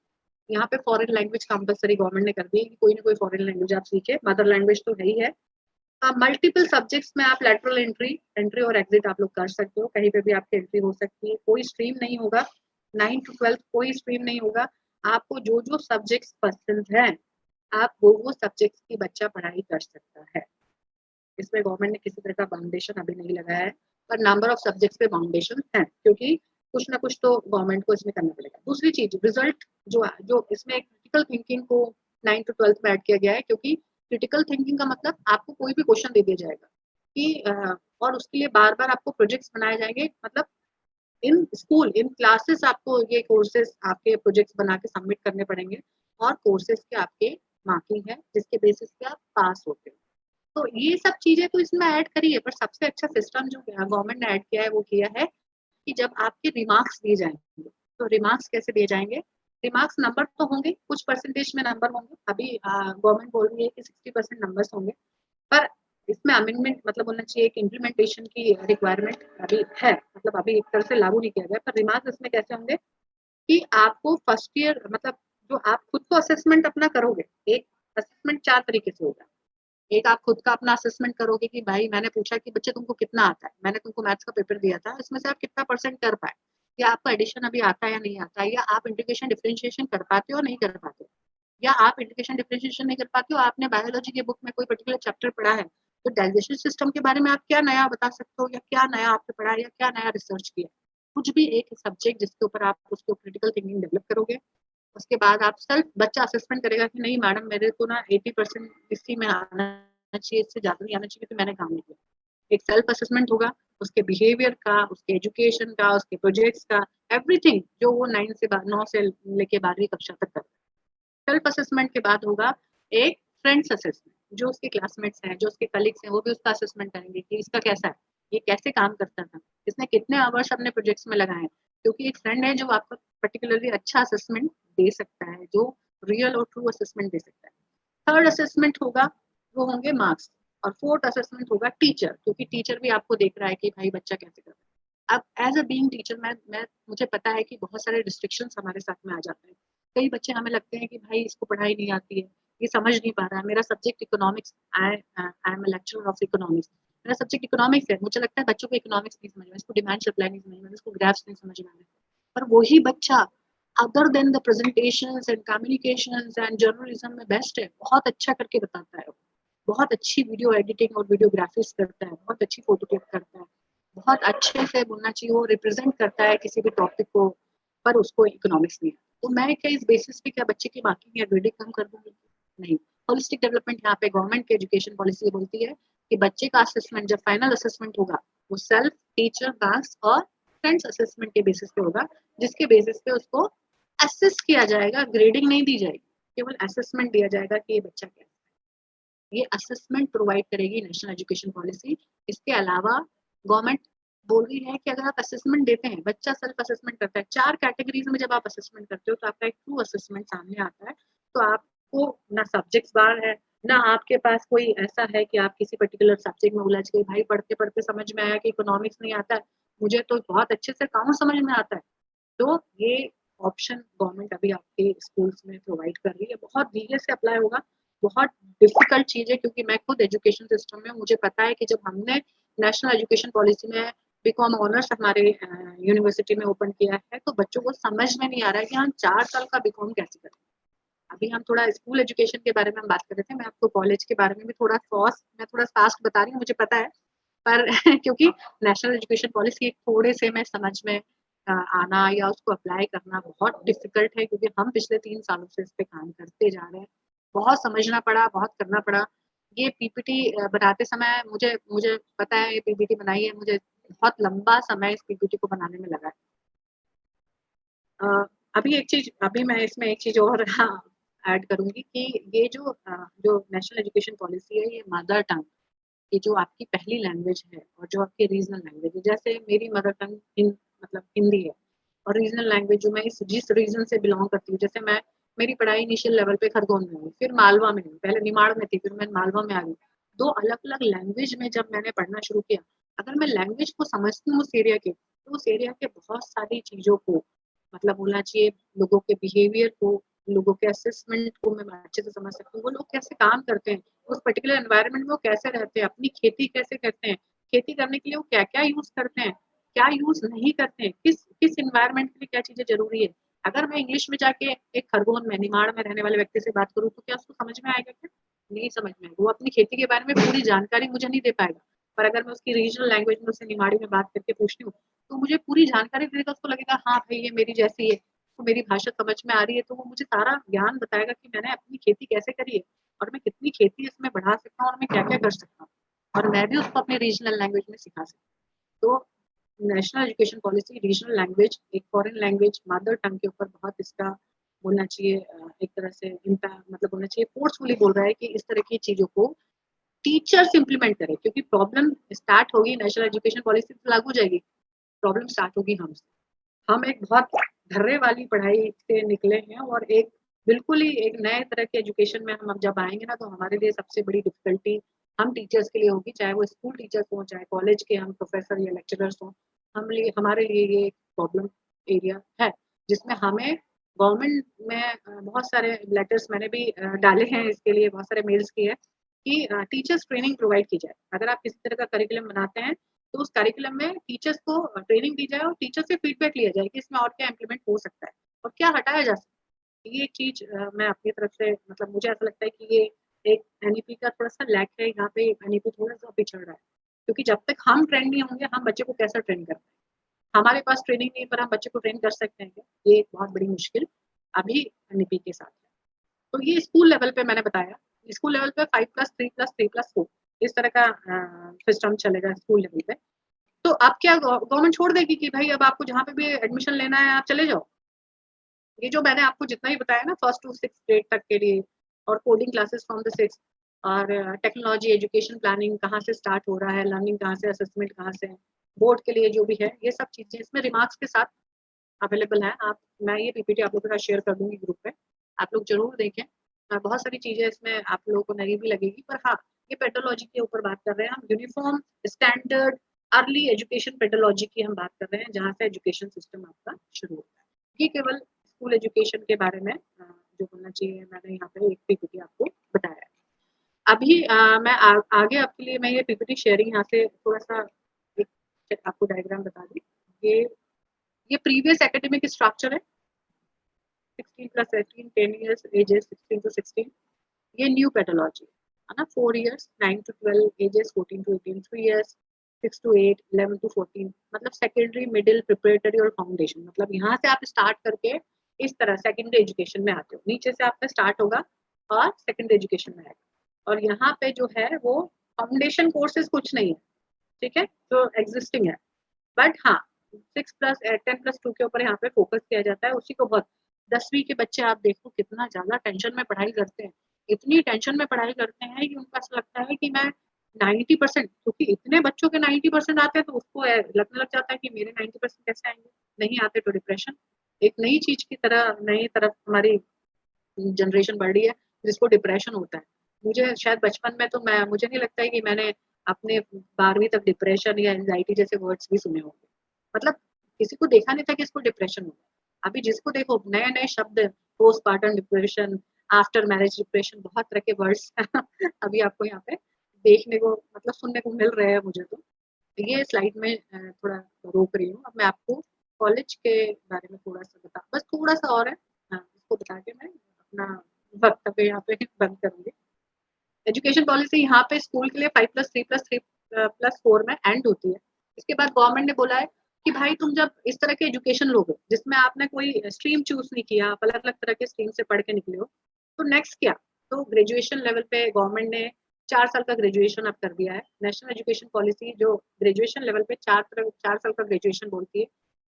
यहाँ पे फॉरेन लैंग्वेज कंपलसरी गवर्नमेंट ने कर दी है कि कोई ना कोई फॉरेन लैंग्वेज आप सीखे, मदर लैंग्वेज तो है ही है। मल्टीपल सब्जेक्ट्स में आप लेटरल एंट्री एंट्री और एग्जिट आप लोग कर सकते हो, कहीं पे भी आपकी एंट्री हो सकती है, कोई स्ट्रीम नहीं होगा, 9 to 12 कोई स्ट्रीम नहीं होगा। आपको जो जो सब्जेक्ट्स पसंद है आप वो सब्जेक्ट्स की बच्चा पढ़ाई कर सकता है। इसमें गवर्नमेंट ने किसी तरह का बाउंडेशन अभी नहीं लगाया है, पर नंबर ऑफ सब्जेक्ट्स पे बाउंडेशन है, क्योंकि कुछ ना कुछ तो गवर्नमेंट को इसमें करना पड़ेगा। दूसरी चीज रिजल्ट जो जो इसमें क्रिटिकल थिंकिंग को 9 टू 12 में ऐड किया गया है, क्योंकि क्रिटिकल थिंकिंग का मतलब आपको कोई भी क्वेश्चन दे दिया जाएगा कि और उसके लिए बार बार आपको प्रोजेक्ट्स बनाए जाएंगे, मतलब इन स्कूल इन क्लासेस आपको ये कोर्सेज आपके प्रोजेक्ट्स बना के सबमिट करने पड़ेंगे, और कोर्सेज के आपके मार्किंग है जिसके बेसिस पे आप पास होते हो। तो ये सब चीजें तो इसमें ऐड करी है, पर सबसे अच्छा सिस्टम जो गवर्नमेंट ने ऐड किया है वो किया है कि जब आपके रिमार्क्स दिए जाएंगे, तो रिमार्क्स कैसे दिए जाएंगे? रिमार्क्स नंबर तो होंगे, कुछ परसेंटेज में नंबर होंगे। अभी गवर्नमेंट बोल रही है कि 60% नंबर्स होंगे, पर इसमें अमेंडमेंट मतलब होना चाहिए, एक इम्प्लीमेंटेशन की रिक्वायरमेंट अभी है, मतलब अभी एक तरह से लागू नहीं किया गया। पर रिमार्क्स इसमें कैसे होंगे कि आपको फर्स्ट ईयर मतलब जो आप खुद को असेसमेंट अपना करोगे, एक असेसमेंट 4 तरीके से होगा। एक आप खुद का अपना असेसमेंट करोगे कि भाई मैंने पूछा कि बच्चे तुमको कितना आता है, मैंने तुमको मैथ्स का पेपर दिया था, इसमें से आप कितना परसेंट कर पाए, या आपका एडिशन अभी आता है या नहीं आता है, या आप इंटीग्रेशन डिफरेंशिएशन कर पाते हो नहीं कर पाते हो, या आप इंटीग्रेशन डिफरेंशिएशन नहीं कर पाते हो, आपने बायोलॉजी के बुक में कोई पर्टिकुलर चैप्टर पढ़ा है, तो डाइजेशन सिस्टम के बारे में आप क्या नया बता सकते हो, या क्या नया आपने पढ़ा है, या क्या नया रिसर्च किया, कुछ भी एक सब्जेक्ट जिसके ऊपर आप उसको क्रिटिकल थिंकिंग डेवलप करोगे। उसके बाद आप सेल्फ बच्चा असेसमेंट करेगा कि नहीं मैडम मेरे को ना 80% इसी में आना चाहिए, इससे ज्यादा नहीं आना चाहिए, तो मैंने काम नहीं किया। एक सेल्फ असेसमेंट होगा, उसके बिहेवियर का, उसके एजुकेशन का, उसके प्रोजेक्ट्स का, एवरीथिंग जो वो 9 से लेके 12वीं कक्षा तक करता है। सेल्फ असेसमेंट के बाद होगा एक फ्रेंड्स असेसमेंट, जो उसके क्लासमेट्स हैं, जो उसके कलीग्स हैं, वो भी उसका असेसमेंट करेंगे कि इसका कैसा है, ये कैसे काम करता था, इसने कितने आवर्स अपने प्रोजेक्ट्स में लगाए हैं, क्योंकि एक फ्रेंड है जो आपका पर्टिकुलरली अच्छा असेसमेंट दे सकता है, जो रियल और ट्रू असेसमेंट दे सकता है। थर्ड असेसमेंट होगा, वो होंगे मार्क्स। और फोर्थ असेसमेंट होगा टीचर, क्योंकि टीचर भी आपको देख रहा है कि भाई बच्चा कैसे कर रहा है। अब एज अ बीइंग टीचर मैं मुझे पता है कि बहुत सारे रिस्ट्रिक्शंस हमारे साथ में आ जाते हैं। कई बच्चे हमें लगते हैं कि भाई इसको पढ़ाई नहीं आती है, ये समझ नहीं पा रहा है, मेरा subject economics, I I am a lecturer of economics, मेरा सब्जेक्ट इकोनॉमिक्स है, मुझे लगता है बच्चों को इकोनॉमिक्स नहीं समझ में, इसको डिमांड सप्लाई नहीं समझ में, इसको ग्राफ्स नहीं समझ में। पर वही बच्चा other than the presentations and communications and journalism में बेस्ट है, बहुत अच्छा करके बताता है, बहुत अच्छी वीडियो एडिटिंग और वीडियोग्राफिक्स करता है, बहुत अच्छी फोटो क्लिक करता है, बहुत अच्छे से बोलना चाहिए वो रिप्रेजेंट करता है किसी भी टॉपिक को, पर उसको इकोनॉमिक्स नहीं है। तो मैं क्या इस बेसिस पे क्या बच्चे की मार्किंग या ग्रेडिंग कम कर दूंगी? नहीं। होलिस्टिक डेवलपमेंट यहाँ पे गवर्नमेंट की एजुकेशन पॉलिसी बोलती है कि बच्चे का असेसमेंट जब फाइनल असेसमेंट होगा, वो सेल्फ, टीचर, मार्क्स और फ्रेंड्स असेसमेंट के बेसिस पे होगा, जिसके बेसिस पे उसको असेस किया जाएगा, ग्रेडिंग नहीं दी जाएगी, केवल असेसमेंट दिया जाएगा कि ये बच्चा क्या है। ये असेसमेंट प्रोवाइड करेगी नेशनल एजुकेशन पॉलिसी। इसके अलावा गवर्नमेंट बोल रही है कि अगर आप असेसमेंट देते हैं, बच्चा सेल्फ असेसमेंट करता है, 4 कैटेगरीज में जब आप असेसमेंट करते हो तो आपका एक ट्रू असेसमेंट सामने आता है। तो आपको ना सब्जेक्ट्स बार है, ना आपके पास कोई ऐसा है कि आप किसी पर्टिकुलर सब्जेक्ट में उलझ गए, भाई पढ़ते पढ़ते समझ में आया कि इकोनॉमिक्स नहीं आता है, मुझे तो बहुत अच्छे से अकाउंट समझ में आता है। तो ये ऑप्शन गवर्नमेंट अभी आपके स्कूल्स में प्रोवाइड कर रही है, बहुत धीरे से अप्लाई होगा। बहुत डिफिकल्ट चीज है, क्योंकि मैं खुद एजुकेशन सिस्टम में, मुझे पता है कि जब हमने नेशनल एजुकेशन पॉलिसी में बीकॉम ऑनर्स हमारे यूनिवर्सिटी में ओपन किया है, तो बच्चों को समझ में नहीं आ रहा है कि हम 4 साल का बीकॉम कैसे करें। अभी हम थोड़ा स्कूल एजुकेशन के बारे में हम बात कर रहे थे, मैं आपको कॉलेज के बारे में भी थोड़ा मैं थोड़ा फास्ट बता रही हूँ, मुझे पता है। पर क्योंकि नेशनल एजुकेशन पॉलिसी थोड़े से में समझ में आना या उसको अप्लाई करना बहुत डिफिकल्ट है, क्योंकि हम पिछले 3 सालों से इस पे काम करते जा रहे हैं। बहुत समझना पड़ा, बहुत करना पड़ा। ये पीपीटी बनाते समय मुझे मुझे पता है, ये पीपीटी बनाई है, मुझे बहुत लंबा समय इस पीपीटी को बनाने में लगा है। अभी एक चीज, अभी मैं इसमें एक चीज और ऐड करूंगी कि ये जो नेशनल एजुकेशन पॉलिसी है, ये मदर टंग, ये जो आपकी पहली लैंग्वेज है और जो आपकी रीजनल लैंग्वेज है, जैसे मेरी मदर टंग मतलब हिंदी है, और रीजनल लैंग्वेज जो मैं जिस रीजन से बिलोंग करती हूँ, जैसे मैं, मेरी पढ़ाई इनिशियल लेवल पे खरगोन में हुई, फिर मालवा में हुई, पहले निमाड़ में थी, फिर मैं मालवा में आ गई। दो अलग अलग लैंग्वेज में जब मैंने पढ़ना शुरू किया, अगर मैं लैंग्वेज को समझती हूँ उस एरिया के, तो उस एरिया के बहुत सारी चीजों को, मतलब बोलना चाहिए लोगों के बिहेवियर को, लोगों के असेसमेंट को मैं अच्छे से समझ सकती हूँ, वो लोग कैसे काम करते हैं उस पर्टिकुलर एनवायरनमेंट में, वो कैसे रहते हैं, अपनी खेती कैसे करते हैं, खेती करने के लिए वो क्या क्या यूज करते हैं, क्या यूज नहीं करते हैं, किस किस एनवायरनमेंट के लिए क्या चीजें जरूरी है, अगर मैं इंग्लिश में जाके एक खरगोन में, निमाड़ में रहने वाले व्यक्ति से बात करूँ तो क्या उसको समझ में आएगा क्या? नहीं समझ में आएगा। वो अपनी खेती के बारे में पूरी जानकारी मुझे नहीं दे पाएगा। पर अगर मैं उसकी रीजनल लैंग्वेज में उससे निमाड़ी में बात करके पूछती हूँ, तो मुझे पूरी जानकारी देगा, उसको लगेगा हाँ भाई ये मेरी जैसी है, तो मेरी भाषा समझ में आ रही है, तो वो मुझे सारा ज्ञान बताएगा कि मैंने अपनी खेती कैसे करी है और मैं कितनी खेती इसमें बढ़ा सकता हूँ और मैं क्या-क्या कर सकता हूँ। और मैं भी उसको अपनी रीजनल लैंग्वेज में सिखा सकती हूँ। तो national education policy regional language, एक फॉरेन लैंग्वेज, मदर टंग के ऊपर बहुत इसका बोलना चाहिए, एक तरह से इम्पैक्ट मतलब होना चाहिए, फोर्सफुली बोल रहा है कि इस तरह की चीज़ों को टीचर्स इम्प्लीमेंट करें, क्योंकि प्रॉब्लम स्टार्ट होगी नेशनल एजुकेशन पॉलिसी तो लागू हो जाएगी, प्रॉब्लम स्टार्ट होगी हमसे। हम एक बहुत धर्रे वाली पढ़ाई से निकले हैं और एक बिल्कुल ही एक नए तरह के एजुकेशन में हम अब जब आएँगे ना, तो हमारे लिए सबसे बड़ी डिफ़िकल्टी हम टीचर्स के लिए होगी, चाहे वो स्कूल टीचर्स हों, चाहे कॉलेज के हम प्रोफ़ेसर या लेक्चरर्स हों। हमारे लिए ये एक प्रॉब्लम एरिया है, जिसमें हमें गवर्नमेंट में बहुत सारे लेटर्स मैंने भी डाले हैं इसके लिए, बहुत सारे मेल्स किए हैं कि टीचर्स ट्रेनिंग प्रोवाइड की जाए। अगर आप किसी तरह का करिकुलम बनाते हैं, तो उस करिकुलम में टीचर्स को ट्रेनिंग दी जाए और टीचर से फीडबैक लिया जाए कि इसमें और क्या इम्प्लीमेंट हो सकता है और क्या हटाया जा सकता है। ये चीज़ मैं अपनी तरफ से मतलब मुझे ऐसा लगता है कि ये एक एनईपी का थोड़ा-सा लैक है, यहाँ पे एनईपी थोड़ा-सा पिछड़ रहा है। क्योंकि जब तक हम ट्रेन नहीं होंगे, हम बच्चे को कैसे ट्रेन कर पाएँगे? हमारे पास ट्रेनिंग नहीं है, पर हम बच्चे को ट्रेन कर सकते हैं क्या? ये एक बहुत बड़ी मुश्किल अभी एनईपी के साथ है। तो ये स्कूल लेवल पे मैंने बताया। स्कूल लेवल पे 5+3+3+4 इस तरह का सिस्टम चलेगा स्कूल लेवल पे। तो अब क्या गवर्नमेंट छोड़ देगी कि भाई अब आपको जहाँ पे भी एडमिशन लेना है आप चले जाओ। ये जो मैंने आपको जितना ही बताया ना फर्स्ट टू 6th ग्रेड तक के लिए और coding classes from the 6th और टेक्नोलॉजी एजुकेशन प्लानिंग कहाँ से स्टार्ट हो रहा है, लर्निंग कहाँ से, असेसमेंट कहाँ से, बोर्ड के लिए जो भी है, ये सब चीज़ें इसमें रिमार्क्स के साथ अवेलेबल हैं। आप मैं ये पीपीटी आप लोगों के साथ शेयर कर दूँगी ग्रुप पे। आप लोग ज़रूर देखें। बहुत सारी चीज़ें इसमें आप लोगों को नई भी लगेगी, पर हाँ, ये पेडोलॉजी के ऊपर बात कर रहे हैं हम, uniform standard early education pedology की हम बात कर रहे हैं, जहाँ से एजुकेशन सिस्टम आपका शुरू होता है। ये केवल स्कूल एजुकेशन के बारे में जो होना चाहिए मैंने यहाँ पे एक पीपीटी आपको बताया है। अभी मैं आगे आपके लिए मैं ये पीपीटी शेयरिंग यहाँ से थोड़ा-सा एक आपको डायग्राम बता दूँ। ये ये प्रीवियस एकेडमिक स्ट्रक्चर है। 16+18 10 इयर्स एजेस 16 to 16 ये न्यू पेडोलॉजी है ना। 4 years 9 to 12 ages 14 to 18 3 years 6 to 8 11 to 14 मतलब सेकेंडरी मिडिल प्रिपरेटरी और फाउंडेशन, मतलब यहाँ से आप स्टार्ट करके इस तरह सेकेंडरी एजुकेशन में आते हो, नीचे से आपका स्टार्ट होगा और सेकेंडरी एजुकेशन में आएगा। और यहाँ पे जो है वो फाउंडेशन कोर्सेज कुछ नहीं है, ठीक है, जो एग्जिस्टिंग है, बट हाँ 6+10+2 के ऊपर यहाँ पे फोकस किया जाता है, उसी को बहुत 10वीं के बच्चे आप देखो कितना ज़्यादा टेंशन में पढ़ाई करते हैं। इतनी टेंशन में पढ़ाई करते हैं कि उनको ऐसा लगता है कि मैं 90% क्योंकि इतने बच्चों के 90% आते हैं तो उसको लगने लग जाता है कि मेरे 90% कैसे आएँगे? नहीं आते तो डिप्रेशन। एक नई चीज़ की तरह नई तरफ हमारी जनरेशन बढ़ रही है जिसको डिप्रेशन होता है। मुझे शायद बचपन में तो मैं मुझे नहीं लगता है कि मैंने अपने 12वीं तक डिप्रेशन या एंग्जायटी जैसे वर्ड्स भी सुने होंगे। मतलब किसी को देखा नहीं था कि इसको डिप्रेशन होता है। अभी जिसको देखो नए-नए शब्द postpartum depression, after marriage depression बहुत तरह के वर्ड्स अभी आपको यहाँ पे देखने को मतलब सुनने को मिल रहे हैं मुझे तो। ये स्लाइड में थोड़ा रोक रही हूँ। अब मैं आपको कॉलेज के बारे में थोड़ा-सा बस थोड़ा-सा और है। इसको बता के मैं अपना वक्तव्य यहाँ पे बंद करूँगी। एजुकेशन पॉलिसी यहाँ पे स्कूल के लिए 5+3+3+4 में एंड होती है। इसके बाद गवर्नमेंट ने बोला है कि भाई तुम जब इस तरह के एजुकेशन लोगे, जिसमें आपने कोई स्ट्रीम चूज़ नहीं किया, आप अलग-अलग तरह के स्ट्रीम से पढ़ के निकले हो, तो नेक्स्ट क्या? तो ग्रेजुएशन लेवल पे गवर्नमेंट ने 4 साल का ग्रेजुएशन अब कर दिया है। नेशनल एजुकेशन पॉलिसी जो ग्रेजुएशन लेवल पे 4 साल का ग्रेजुएशन बोलती है,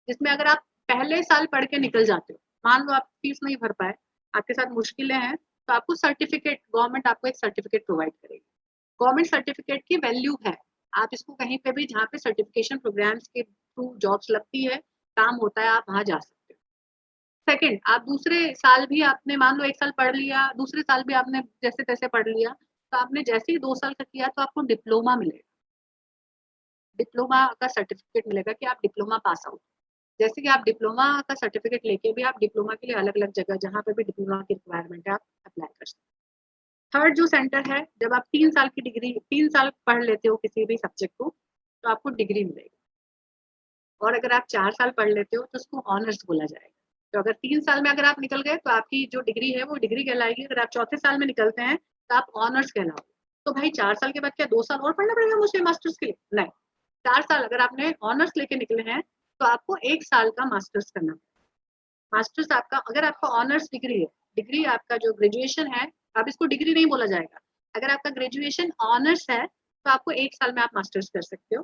जिसमें अगर आप पहले साल पढ़ के निकल जाते हो, मान लो आप फीस नहीं भर पाए, आपके साथ मुश्किलें हैं, तो आपको सर्टिफिकेट गवर्नमेंट आपको एक सर्टिफिकेट प्रोवाइड करेगी। गवर्नमेंट सर्टिफिकेट की वैल्यू है। आप इसको कहीं पे भी जहाँ पे सर्टिफिकेशन प्रोग्राम्स के थ्रू जॉब्स लगती है, काम होता है, आप वहाँ जा सकते हो। सेकंड, आप दूसरे साल भी आपने मान लो 1 साल पढ़ लिया, दूसरे साल भी आपने जैसे-तैसे पढ़ लिया, तो आपने जैसे ही 2 साल का किया तो आपको डिप्लोमा मिलेगा। डिप्लोमा का सर्टिफिकेट मिलेगा कि आप डिप्लोमा पास आउट। जैसे कि आप डिप्लोमा का सर्टिफिकेट लेके भी आप डिप्लोमा के लिए अलग-अलग जगह जहाँ पे भी डिप्लोमा की रिक्वायरमेंट है, आप अप्लाई कर सकते हो। थर्ड जो सेंटर है, जब आप 3 साल की डिग्री 3 साल पढ़ लेते हो किसी भी सब्जेक्ट को, तो आपको डिग्री मिलेगी और अगर आप 4 साल पढ़ लेते हो, तो उसको ऑनर्स बोला जाएगा। तो अगर 3 साल में अगर आप निकल गए तो आपकी जो डिग्री है वो डिग्री कहलाएगी। अगर आप चौथे साल में निकलते हैं तो आप ऑनर्स कहलाओगे। तो भाई 4 साल के बाद क्या 2 साल और पढ़ना पड़ेगा मुझे मास्टर्स के लिए? नहीं, 4 साल अगर आपने ऑनर्स लेके निकले हैं तो आपको 1 साल का मास्टर्स करना पड़ेगा। मास्टर्स आपका, अगर आपका ऑनर्स डिग्री है, डिग्री आपका जो ग्रेजुएशन है, अब इसको डिग्री नहीं बोला जाएगा। अगर आपका ग्रेजुएशन ऑनर्स है तो आपको 1 साल में आप मास्टर्स कर सकते हो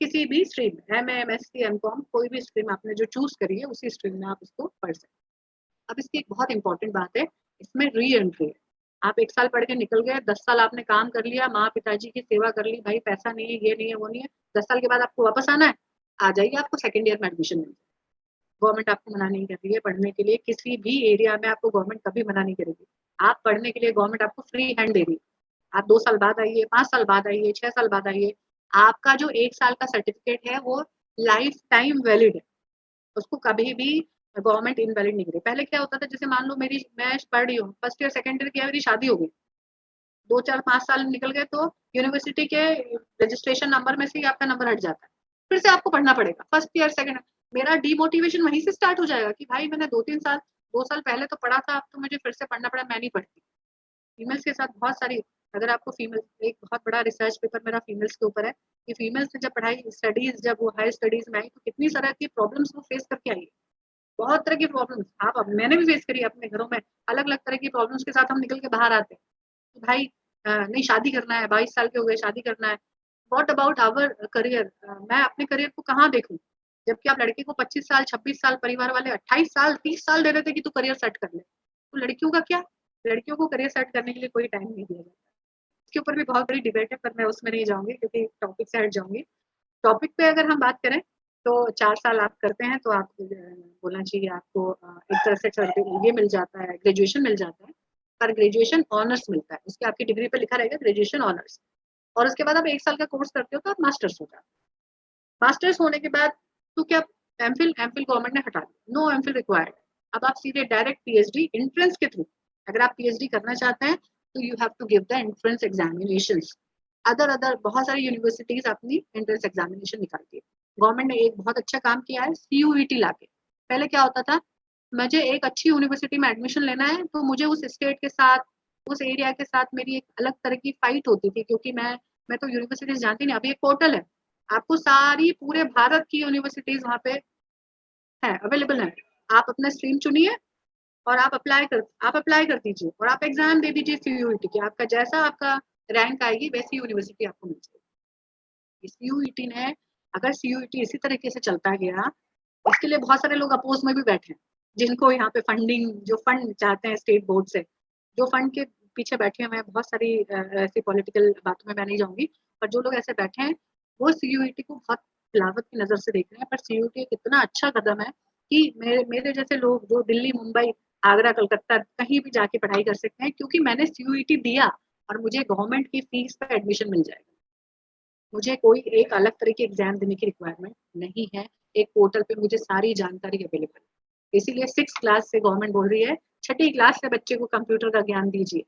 किसी भी स्ट्रीम में, एमए, एमएससी, एमकॉम, कोई भी स्ट्रीम आपने जो चूज करी है उसी स्ट्रीम में आप इसको पढ़ सकते हो। अब इसकी एक बहुत इंपॉर्टेंट बात है, इसमें री एंट्री है। आप 1 साल पढ़ के निकल गए, 10 साल आपने काम कर लिया, माँ पिताजी की सेवा कर ली, भाई पैसा नहीं है, ये नहीं है, वो नहीं है, 10 साल के बाद आपको वापस आना है, आ जाइए, आपको सेकेंड ईयर में एडमिशन मिल जाए। गवर्नमेंट आपको मना नहीं कर रही है पढ़ने के लिए, किसी भी एरिया में आपको गवर्नमेंट कभी मना नहीं करेगी। आप पढ़ने के लिए गवर्नमेंट आपको फ्री हैंड दे रही है। आप 2 साल बाद आइए, 5 साल बाद आइए, 6 साल बाद आइए, आपका जो 1 साल का सर्टिफिकेट है वो लाइफ टाइम वैलिड है, उसको कभी भी गवर्नमेंट इनवैलिड नहीं करे। पहले क्या होता था, जैसे मान लो मैं पढ़ रही हूँ, फर्स्ट ईयर सेकंड ईयर की मेरी शादी हो गई, 2 4 5 साल निकल गए तो यूनिवर्सिटी के रजिस्ट्रेशन नंबर में से ही आपका नंबर हट जाता है, फिर से आपको पढ़ना पड़ेगा फर्स्ट ईयर सेकंड। मेरा डीमोटिवेशन वहीं से स्टार्ट हो जाएगा कि भाई मैंने 2 3 साल 2 साल पहले तो पढ़ा था, अब तो मुझे फिर से पढ़ना पड़ा, मैं नहीं पढ़ती। फीमेल्स के साथ बहुत सारी, अगर आपको फीमेल, एक बहुत बड़ा रिसर्च पेपर मेरा फीमेल्स के ऊपर है कि फीमेल्स ने जब पढ़ाई स्टडीज, जब वो हायर स्टडीज में आई तो कितनी तरह की प्रॉब्लम्स वो फेस करके आई है। बहुत तरह की प्रॉब्लम्स आप, अब मैंने भी फेस करी अपने घरों में, अलग अलग तरह की प्रॉब्लम्स के साथ हम निकल के बाहर आते हैं। तो भाई नहीं शादी करना है, 22 साल के हो गए शादी करना है, व्हाट अबाउट आवर करियर, मैं अपने करियर को कहाँ देखूं? जबकि आप लड़के को 25 साल 26 साल, परिवार वाले 28 साल 30 साल दे रहे थे कि तू करियर सेट कर ले, तो लड़कियों का क्या? लड़कियों को करियर सेट करने के लिए कोई टाइम नहीं दिया जाता। इसके ऊपर भी बहुत बड़ी डिबेट है, पर मैं उसमें नहीं जाऊंगी क्योंकि टॉपिक से हट जाऊंगी। टॉपिक पे अगर हम बात करें तो 4 साल आप करते हैं तो आप बोलना चाहिए आपको एक तरह से ये मिल जाता है, ग्रेजुएशन मिल जाता है, पर ग्रेजुएशन ऑनर्स मिलता है, उसके आपकी डिग्री पे लिखा रहेगा ग्रेजुएशन ऑनर्स। और उसके बाद आप 1 साल का कोर्स करते हो तो आप मास्टर्स हो जाते हो। मास्टर्स होने के बाद तो क्या, एमफिल एमफिल गवर्नमेंट ने हटा दिया, नो एमफिल रिक्वायर्ड। अब आप सीधे डायरेक्ट पीएचडी एंट्रेंस के थ्रू, अगर आप पीएचडी करना चाहते हैं तो you have to give the entrance examination. Other other बहुत सारी यूनिवर्सिटीज अपनी एंट्रेंस एग्जामिनेशन निकालती है। गवर्नमेंट ने एक बहुत अच्छा काम किया है सीयूईटी लाके। पहले क्या होता था, मुझे एक अच्छी यूनिवर्सिटी में एडमिशन लेना है तो मुझे उस स्टेट के साथ, उस एरिया के साथ मेरी एक अलग तरह की फाइट होती थी, क्योंकि मैं तो यूनिवर्सिटीज जानती नहीं। अभी एक पोर्टल है, आपको सारी पूरे भारत की यूनिवर्सिटीज वहाँ पे है, अवेलेबल है। आप अपना स्ट्रीम चुनिए और आप अप्लाई कर दीजिए और आप एग्जाम दे दीजिए सीयूईटी की, आपका जैसा आपका रैंक आएगी वैसी यूनिवर्सिटी आपको मिल जाएगी। सीयूईटी ने, अगर सीयूईटी इसी तरीके से चलता गया, इसके लिए बहुत सारे लोग अपोज में भी बैठे हैं, जिनको यहाँ पे फंडिंग, जो फंड चाहते हैं स्टेट बोर्ड से, जो फंड के पीछे बैठे हैं, मैं बहुत सारी ऐसी पॉलिटिकल बातों में मैं नहीं जाऊंगी, पर जो लोग ऐसे बैठे हैं वो सीयूईटी को बहुत खिलाफत की नजर से देख रहे हैं। पर सीयूईटी एक इतना अच्छा कदम है कि मेरे जैसे लोग जो दिल्ली, मुंबई, आगरा, कलकत्ता कहीं भी जाके पढ़ाई कर सकते हैं, क्योंकि मैंने सीयूईटी दिया और मुझे गवर्नमेंट की फीस पर एडमिशन मिल जाएगा। मुझे कोई एक अलग तरह की एग्जाम देने की रिक्वायरमेंट नहीं है। एक पोर्टल पे मुझे सारी जानकारी अवेलेबल है। इसीलिए 6 क्लास से गवर्नमेंट बोल रही है, छठी क्लास से बच्चे को कंप्यूटर का ज्ञान दीजिए।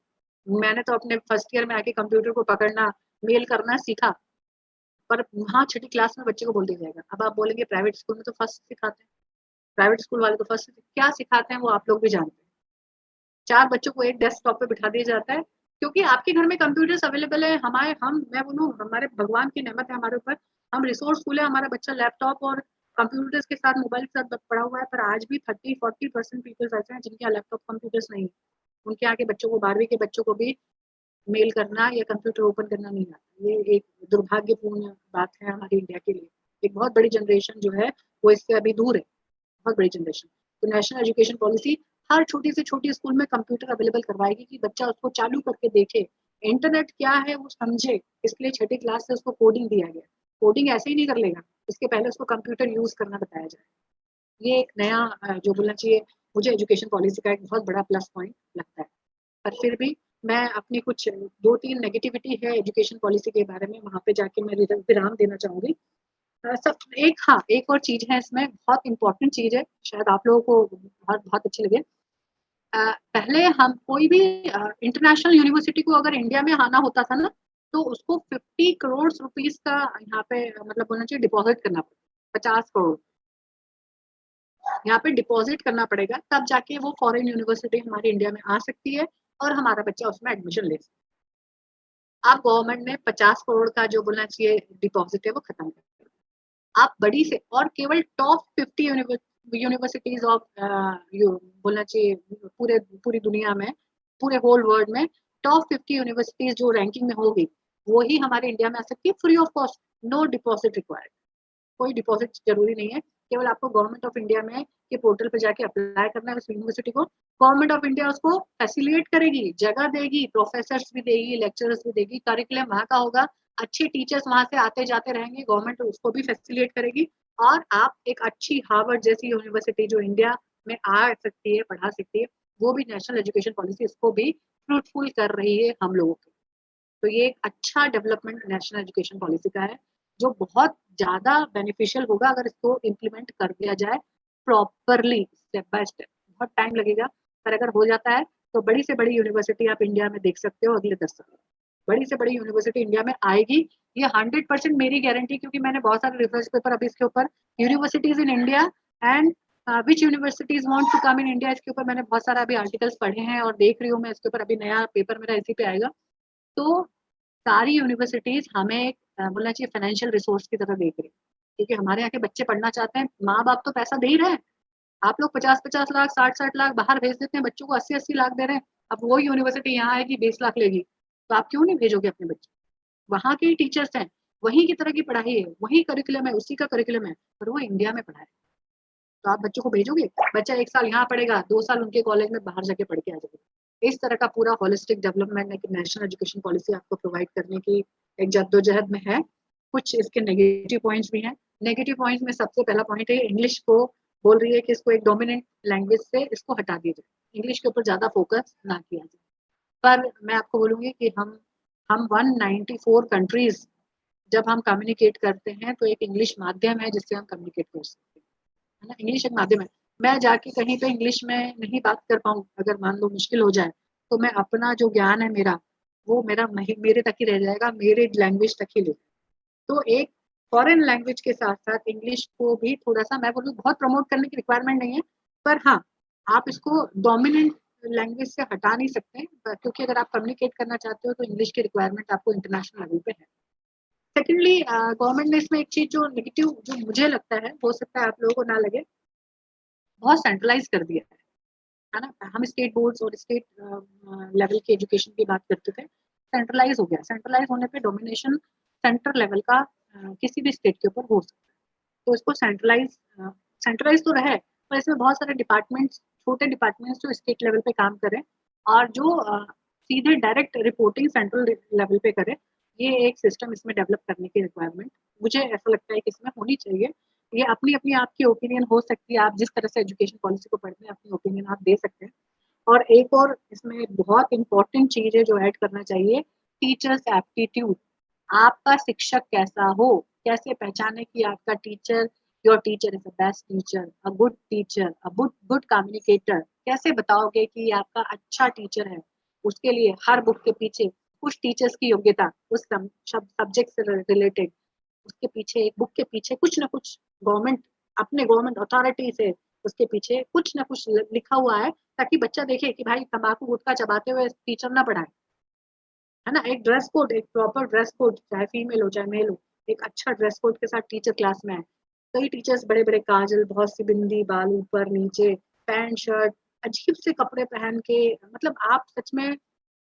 मैंने तो अपने फर्स्ट ईयर में आके कंप्यूटर को पकड़ना, मेल करना सीखा, पर वहाँ छठी क्लास में बच्चे को बोल दिया जाएगा। अब आप बोलेंगे प्राइवेट स्कूल में तो फर्स्ट सिखाते हैं, प्राइवेट स्कूल वाले तो फर्स्ट क्या सिखाते हैं वो आप लोग भी जानते हैं। 4 बच्चों को एक डेस्कटॉप पे बिठा दिया जाता है, क्योंकि आपके घर में कंप्यूटर्स अवेलेबल है। हमारे हम मैं बोलूँ हमारे भगवान की नेमत है हमारे ऊपर, हम रिसोर्सफुल है, हमारा बच्चा लैपटॉप और कंप्यूटर्स के साथ, मोबाइल के साथ पड़ा हुआ है, पर आज भी 30-40% पीपल्स ऐसे हैं जिनके यहाँ लैपटॉप कंप्यूटर्स नहीं है। उनके यहाँ के बच्चों को, 12वीं के बच्चों को भी मेल करना या कंप्यूटर ओपन करना नहीं आता। ये एक दुर्भाग्यपूर्ण बात है हमारी इंडिया के लिए। एक बहुत बड़ी जनरेशन जो है वो इससे अभी दूर है, बहुत बड़ी जनरेशन। तो नेशनल एजुकेशन पॉलिसी हर छोटी से छोटी स्कूल में कंप्यूटर अवेलेबल करवाएगी कि बच्चा उसको चालू करके देखे, इंटरनेट क्या है वो समझे। इसके लिए छठी क्लास से उसको कोडिंग दिया गया। कोडिंग ऐसे ही नहीं कर लेगा, इसके पहले उसको कंप्यूटर यूज करना बताया जाए। ये एक नया जो बोलना चाहिए, मुझे एजुकेशन पॉलिसी का एक बहुत बड़ा प्लस पॉइंट लगता है। पर फिर भी मैं अपनी कुछ 2-3 नेगेटिविटी है एजुकेशन पॉलिसी के बारे में, वहां पे जाके मैं विराम देना चाहूंगी। सब एक, हाँ एक और चीज है इसमें, बहुत इंपॉर्टेंट चीज है, शायद आप लोगों को बहुत बहुत अच्छी लगे। पहले हम कोई भी इंटरनेशनल यूनिवर्सिटी को अगर इंडिया में आना होता था ना, तो उसको 50 करोड़ रुपीज का यहाँ पे मतलब बोलना चाहिए डिपॉजिट करना पड़ता, 50 करोड़। यहाँ पे डिपॉजिट करना पड़ेगा, तब जाके वो फॉरेन यूनिवर्सिटी हमारे इंडिया में आ सकती है और हमारा बच्चा उसमें एडमिशन ले सकता है। अब गवर्नमेंट ने 50 करोड़ का जो बोलना चाहिए डिपॉजिट है वो खत्म कर दिया। आप बड़ी से और केवल टॉप 50 यूनिवर्सिटीज ऑफ बोलना चाहिए पूरी दुनिया में, पूरे होल वर्ल्ड में टॉप 50 यूनिवर्सिटीज जो रैंकिंग में होगी वो ही हमारे इंडिया में आ सकती है, free of cost, no deposit required. कोई डिपॉजिट जरूरी नहीं है, केवल आपको गवर्नमेंट ऑफ इंडिया में के पोर्टल पर जाके अप्लाई करना है उस यूनिवर्सिटी को। गवर्नमेंट ऑफ इंडिया उसको फैसिलिटेट करेगी, जगह देगी, प्रोफेसर्स भी देगी, लेक्चरर्स भी देगी, करिकुलम वहाँ का होगा, अच्छे टीचर्स वहां से आते जाते रहेंगे, गवर्नमेंट उसको भी फैसिलिटेट करेगी और आप एक अच्छी हार्वर्ड जैसी यूनिवर्सिटी जो इंडिया में आ सकती है, पढ़ा सकती है, वो भी नेशनल एजुकेशन पॉलिसी इसको भी फ्रूटफुल कर रही है हम लोगों को। तो ये एक अच्छा डेवलपमेंट नेशनल एजुकेशन पॉलिसी का है जो बहुत ज्यादा बेनिफिशियल होगा अगर इसको इम्प्लीमेंट कर दिया जाए प्रॉपरली, स्टेप बाय स्टेप। बहुत टाइम लगेगा पर अगर हो जाता है तो बड़ी से बड़ी यूनिवर्सिटी आप इंडिया में देख सकते हो अगले 10 साल में। बड़ी से बड़ी यूनिवर्सिटी इंडिया में आएगी, ये 100% मेरी गारंटी, क्योंकि मैंने बहुत सारे रिसर्च पेपर अभी इसके ऊपर, universities in India and which universities want to come in India, इसके ऊपर मैंने बहुत सारा अभी आर्टिकल्स पढ़े हैं और देख रही हूँ मैं इसके ऊपर, अभी नया पेपर मेरा इसी पे आएगा। तो सारी यूनिवर्सिटीज हमें एक बोलना चाहिए फाइनेंशियल रिसोर्स की तरह देख रही है, क्योंकि हमारे यहाँ के बच्चे पढ़ना चाहते हैं, माँ बाप तो पैसा दे ही रहे हैं। आप लोग 50-50 लाख 60-60 लाख बाहर भेज देते हैं, बच्चों को 80-80 लाख दे रहे हैं। अब वो यूनिवर्सिटी यहाँ आएगी 20 लाख लेगी, तो आप क्यों नहीं भेजोगे अपने बच्चे? वहाँ के ही टीचर्स हैं, वही की तरह की पढ़ाई है, वही करिकुलम है, उसी का करिकुलम है, पर वो इंडिया में पढ़ाए, तो आप बच्चों को भेजोगे? बच्चा 1 साल यहाँ पढ़ेगा, 2 साल उनके कॉलेज में बाहर जाके पढ़ के आ जाएगा। इस तरह का पूरा होलिस्टिक डेवलपमेंट एक नेशनल एजुकेशन पॉलिसी आपको प्रोवाइड करने की एक जद्दोजहद में है। कुछ इसके नेगेटिव पॉइंट्स भी हैं। नेगेटिव पॉइंट्स में सबसे पहला पॉइंट है इंग्लिश को बोल रही है कि इसको एक डोमिनेंट लैंग्वेज से इसको हटा दिया जाए, इंग्लिश के ऊपर ज्यादा फोकस ना किया जाए। पर मैं आपको बोलूंगी कि हम 194 कंट्रीज जब हम कम्युनिकेट करते हैं तो एक इंग्लिश माध्यम है जिससे हम कम्युनिकेट कर सकते हैं, है ना, इंग्लिश एक माध्यम है। मैं जाके कहीं पे इंग्लिश में नहीं बात कर पाऊँ, अगर मान लो मुश्किल हो जाए, तो मैं अपना जो ज्ञान है मेरा, वो मेरे तक ही रह जाएगा, मेरे लैंग्वेज तक ही ले। तो एक फॉरेन लैंग्वेज के साथ साथ इंग्लिश को भी थोड़ा सा, मैं बोलूँ बहुत प्रमोट करने की रिक्वायरमेंट नहीं है, पर हाँ आप इसको डोमिनेंट लैंग्वेज से हटा नहीं सकते, क्योंकि अगर आप कम्युनिकेट करना चाहते हो तो इंग्लिश की रिक्वायरमेंट आपको इंटरनेशनल लेवल पे है। सेकेंडली गवर्नमेंट ने इसमें एक चीज जो नेगेटिव जो मुझे लगता है, हो सकता है आप लोगों को ना लगे, बहुत सेंट्रलाइज कर दिया है ना। हम स्टेट बोर्ड्स और स्टेट लेवल की एजुकेशन की बात करते थे, सेंट्रलाइज हो गया। सेंट्रलाइज होने पे डोमिनेशन सेंटर लेवल का किसी भी स्टेट के ऊपर हो सकता है, तो इसको सेंट्रलाइज तो रहे, पर इसमें बहुत सारे डिपार्टमेंट्स, छोटे डिपार्टमेंट्स जो स्टेट लेवल पे काम करें और जो सीधे डायरेक्ट रिपोर्टिंग सेंट्रल लेवल पे करें, ये एक सिस्टम इसमें डेवलप करने की रिक्वायरमेंट मुझे ऐसा लगता है कि इसमें होनी चाहिए। ये अपनी अपनी आपकी ओपिनियन हो सकती है, आप जिस तरह से एजुकेशन पॉलिसी को पढ़ते हैं अपनी ओपिनियन आप दे सकते हैं। और एक और इसमें बहुत इंपॉर्टेंट चीज है जो ऐड करना चाहिए, टीचर्स एप्टीट्यूड। आपका शिक्षक कैसा हो, कैसे पहचाने कि आपका teacher, your teacher is a best teacher, a good teacher, a good communicator, कैसे बताओगे कि आपका अच्छा टीचर है? उसके लिए हर बुक के पीछे कुछ टीचर्स की योग्यता उस सब्जेक्ट से रिलेटेड, उसके पीछे एक बुक के पीछे कुछ ना कुछ गवर्नमेंट, अपने गवर्नमेंट अथॉरिटी से उसके पीछे कुछ ना कुछ लिखा हुआ है, ताकि बच्चा देखे कि भाई तंबाकू गुटखा चबाते हुए टीचर ना पढ़ाए, है ना। एक ड्रेस कोड, एक प्रॉपर ड्रेस कोड, चाहे फीमेल हो चाहे मेल हो, एक अच्छा ड्रेस कोड के साथ टीचर क्लास में आए। कई टीचर्स बड़े बड़े काजल, बहुत सी बिंदी, बाल ऊपर नीचे, पैंट शर्ट, अजीब से कपड़े पहन के, मतलब आप सच में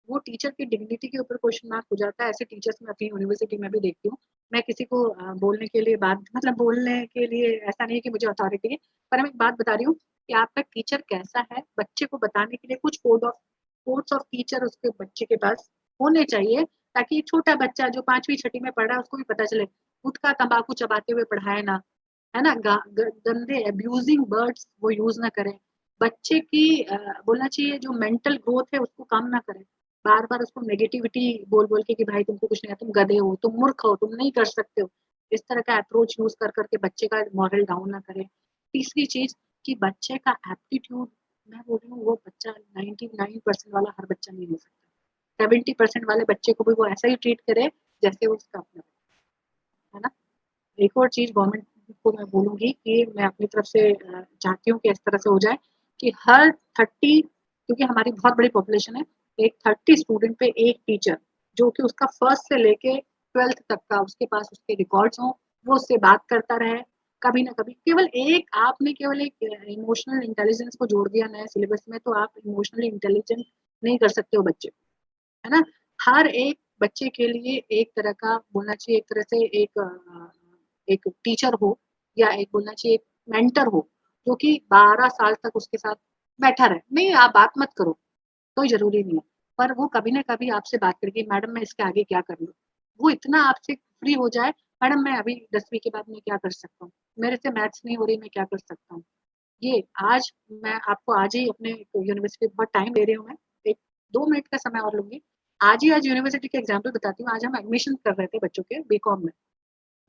वो टीचर की डिग्निटी के ऊपर क्वेश्चन मार्क हो जाता है। ऐसे टीचर्स मैं अपनी यूनिवर्सिटी में भी देखती हूँ। मैं किसी को बोलने के लिए बात, मतलब बोलने के लिए ऐसा नहीं है कि मुझे अथॉरिटी है, पर मैं एक बात बता रही हूँ कि आपका टीचर कैसा है बच्चे को बताने के लिए कुछ कोड्स ऑफ टीचर उसके बच्चे के पास होने चाहिए, ताकि छोटा बच्चा जो 5वीं 6ठी में पढ़ रहा है उसको भी पता चले गुटखा तंबाकू चबाते हुए पढ़ाए ना, है ना, गंदे अब्यूजिंग वर्ड्स वो यूज ना करें, बच्चे की बोलना चाहिए जो मेंटल ग्रोथ है उसको कम ना करें, बार बार उसको नेगेटिविटी बोल बोल के कि भाई तुमको कुछ नहीं है, तुम गधे हो, तुम मूर्ख हो, तुम नहीं कर सकते हो, इस तरह का अप्रोच यूज कर करके बच्चे का मॉरल डाउन ना करें। तीसरी चीज कि बच्चे का एप्टीट्यूड, मैं बोल रही हूँ वो बच्चा 99% वाला हर बच्चा नहीं हो सकता, 70% वाले बच्चे को भी वो ऐसा ही ट्रीट करे जैसे वो उसका अपना, है ना। एक और चीज गवर्नमेंट को मैं बोलूँगी कि मैं अपनी तरफ से चाहती हूँ कि इस तरह से हो जाए कि हर 30, क्योंकि हमारी बहुत बड़ी पॉपुलेशन है, एक 30 स्टूडेंट पे 1 टीचर, जो कि उसका फर्स्ट से लेके 12th तक का उसके पास उसके रिकॉर्ड्स हों, वो उससे बात करता रहे, कभी ना कभी। केवल आपने केवल एक इमोशनल इंटेलिजेंस को जोड़ दिया नए सिलेबस में, तो आप इमोशनली इंटेलिजेंट नहीं कर सकते हो बच्चे को, है ना? हर एक बच्चे के लिए एक तरह का बोलना चाहिए, एक तरह से एक टीचर हो, या एक बोलना चाहिए एक मेंटर हो, जो कि 12 साल तक उसके साथ बैठा रहे। नहीं, आप बात मत करो, कोई ज़रूरी नहीं है, पर वो कभी न कभी आपसे बात करेगी, मैडम मैं इसके आगे क्या कर लूँ? वो इतना आपसे फ्री हो जाए, मैडम मैं अभी 10वीं के बाद मैं क्या कर सकता हूँ? मेरे से मैथ्स नहीं हो रही, मैं क्या कर सकता हूँ? ये आज मैं आपको आज ही अपने यूनिवर्सिटी बहुत टाइम ले रही हूँ मैं, एक 2 मिनट का समय और लूँगी। आज यूनिवर्सिटी का एग्ज़ाम्पल बताती हूँ, आज हम एडमिशन कर रहे थे बच्चों के बीकॉम में।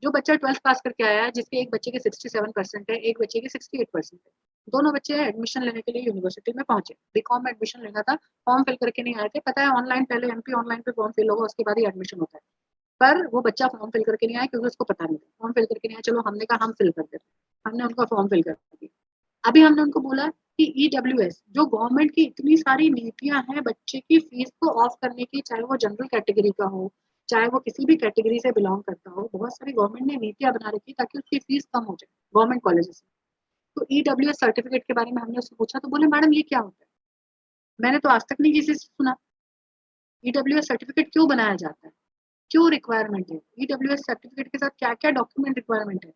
जो बच्चा 12th पास करके आया है, जिसके एक बच्चे के 67% है, एक बच्चे के 68% है। दोनों बच्चे एडमिशन लेने के लिए यूनिवर्सिटी में पहुँचे। बीकॉम में एडमिशन लेना था, फॉर्म फिल करके नहीं आए थे। पता है ऑनलाइन पहले एमपी ऑनलाइन पे फॉर्म फिल होगा, उसके बाद ही एडमिशन होता है। पर वो बच्चा फॉर्म फिल करके नहीं आया क्योंकि उसको पता नहीं था। फॉर्म फिल करके नहीं आया, चलो हमने कहा हम फिल कर देते हैं। हमने उनका फॉर्म फिल कर दिया। अभी हमने उनको बोला कि ईडब्ल्यूएस जो गवर्नमेंट की इतनी सारी नीतियाँ हैं बच्चे की फीस को ऑफ करने की, चाहे वो जनरल कैटेगरी का हो, चाहे वो किसी भी कैटेगरी से बिलॉन्ग करता हो, बहुत सारी गवर्नमेंट ने नीतियाँ बना रखी है ताकि उसकी फीस कम हो जाए गवर्नमेंट कॉलेजेस में। तो ईडब्ल्यूएस सर्टिफिकेट के बारे में हमने उससे पूछा, तो बोले मैडम ये क्या होता है? मैंने तो आज तक नहीं किसी से सुना। ईडब्ल्यूएस सर्टिफिकेट क्यों बनाया जाता है? क्यों रिक्वायरमेंट है? ईडब्ल्यूएस सर्टिफिकेट के साथ क्या-क्या डॉक्यूमेंट रिक्वायरमेंट है?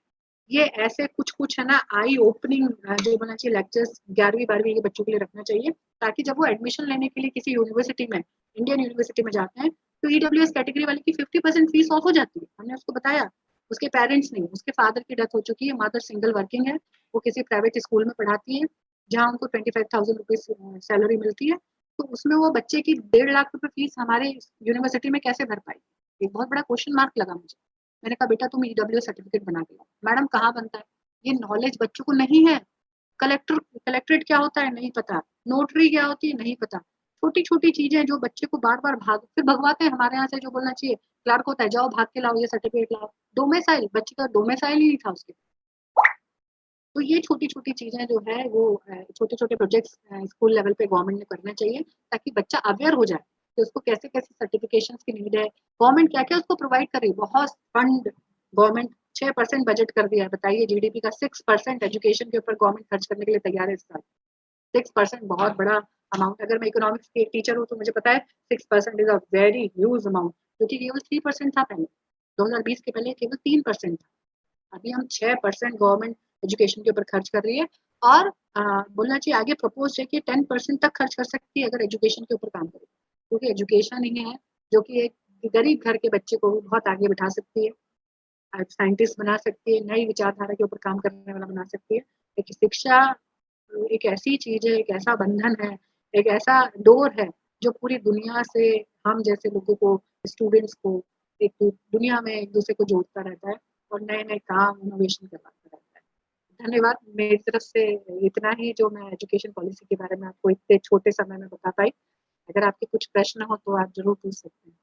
ये ऐसे कुछ-कुछ है ना, आई ओपनिंग जो बोलना चाहिए लेक्चर्स 11वीं-12वीं के बच्चों के लिए रखना चाहिए, ताकि जब वो एडमिशन लेने के लिए किसी यूनिवर्सिटी में, इंडियन यूनिवर्सिटी में जाते हैं, तो ईडब्ल्यूएस कैटेगरी वाले की 50% फीस ऑफ हो जाती है। हमने उसको बताया, उसके पेरेंट्स नहीं, उसके फादर की डेथ हो चुकी है, मदर सिंगल वर्किंग है, वो किसी प्राइवेट स्कूल में पढ़ाती है, जहाँ उनको 25,000 रुपीज़ सैलरी मिलती है, तो उसमें वो बच्चे की 1.5 लाख रुपए फीस हमारे यूनिवर्सिटी में कैसे भर पाई? एक बहुत बड़ा क्वेश्चन मार्क लगा मुझे। मैंने कहा बेटा तुम ईडब्ल्यू सर्टिफिकेट बना के लाओ। मैडम कहाँ बनता है? ये नॉलेज बच्चों को नहीं है। कलेक्ट्रेट क्या होता है? नहीं पता। नोटरी क्या होती है? नहीं पता। छोटी-छोटी चीज़ें जो बच्चे को बार-बार फिर भगवाते हैं हमारे यहाँ से, जो बोलना चाहिए क्लर्क होता है, जाओ भाग के लाओ ये सर्टिफिकेट लाओ। डोमिसाइल, बच्चे का डोमिसाइल ही नहीं था उसके। तो ये छोटी-छोटी चीज़ें जो है वो छोटे-छोटे प्रोजेक्ट्स स्कूल लेवल पे गवर्नमेंट ने करने चाहिए, ताकि बच्चा अवेयर हो जाए कि उसको कैसे-कैसे सर्टिफिकेशंस की नीड है। गवर्नमेंट क्या-क्या उसको प्रोवाइड कर रही है। बहुत फंड गवर्नमेंट 6% बजट कर दिया है। बताइए जीडीपी का 6% एजुकेशन के ऊपर गवर्नमेंट खर्च करने के लिए तैयार है इस साल। 6% बहुत बड़ा अमाउंट। अगर मैं इकोनॉमिक्स की एक टीचर हूँ तो मुझे पता है 6% is a very huge amount, क्योंकि केवल 3% था पहले। 2020 के पहले केवल 3% था। अभी हम 6% गवर्नमेंट एजुकेशन के ऊपर खर्च कर रही है, और बोलना चाहिए आगे प्रपोज है कि 10% तक खर्च कर सकती है अगर एजुकेशन के ऊपर काम करे, क्योंकि एजुकेशन ही है जो कि एक गरीब घर के बच्चे को बहुत आगे बिठा सकती है, साइंटिस्ट बना सकती है, नई विचारधारा के ऊपर काम करने वाला बना सकती है। एक शिक्षा एक ऐसी चीज है, एक ऐसा बंधन है, एक ऐसा डोर है जो पूरी दुनिया से हम जैसे लोगों को, स्टूडेंट्स को एक दुनिया में एक दूसरे को जोड़ता रहता है, और नए नए काम इनोवेशन करवाता रहता है। धन्यवाद। मेरी तरफ से इतना ही, जो मैं एजुकेशन पॉलिसी के बारे में आपको इतने छोटे समय में बता पाई। अगर आपके कुछ प्रश्न हो तो आप जरूर पूछ सकते हैं।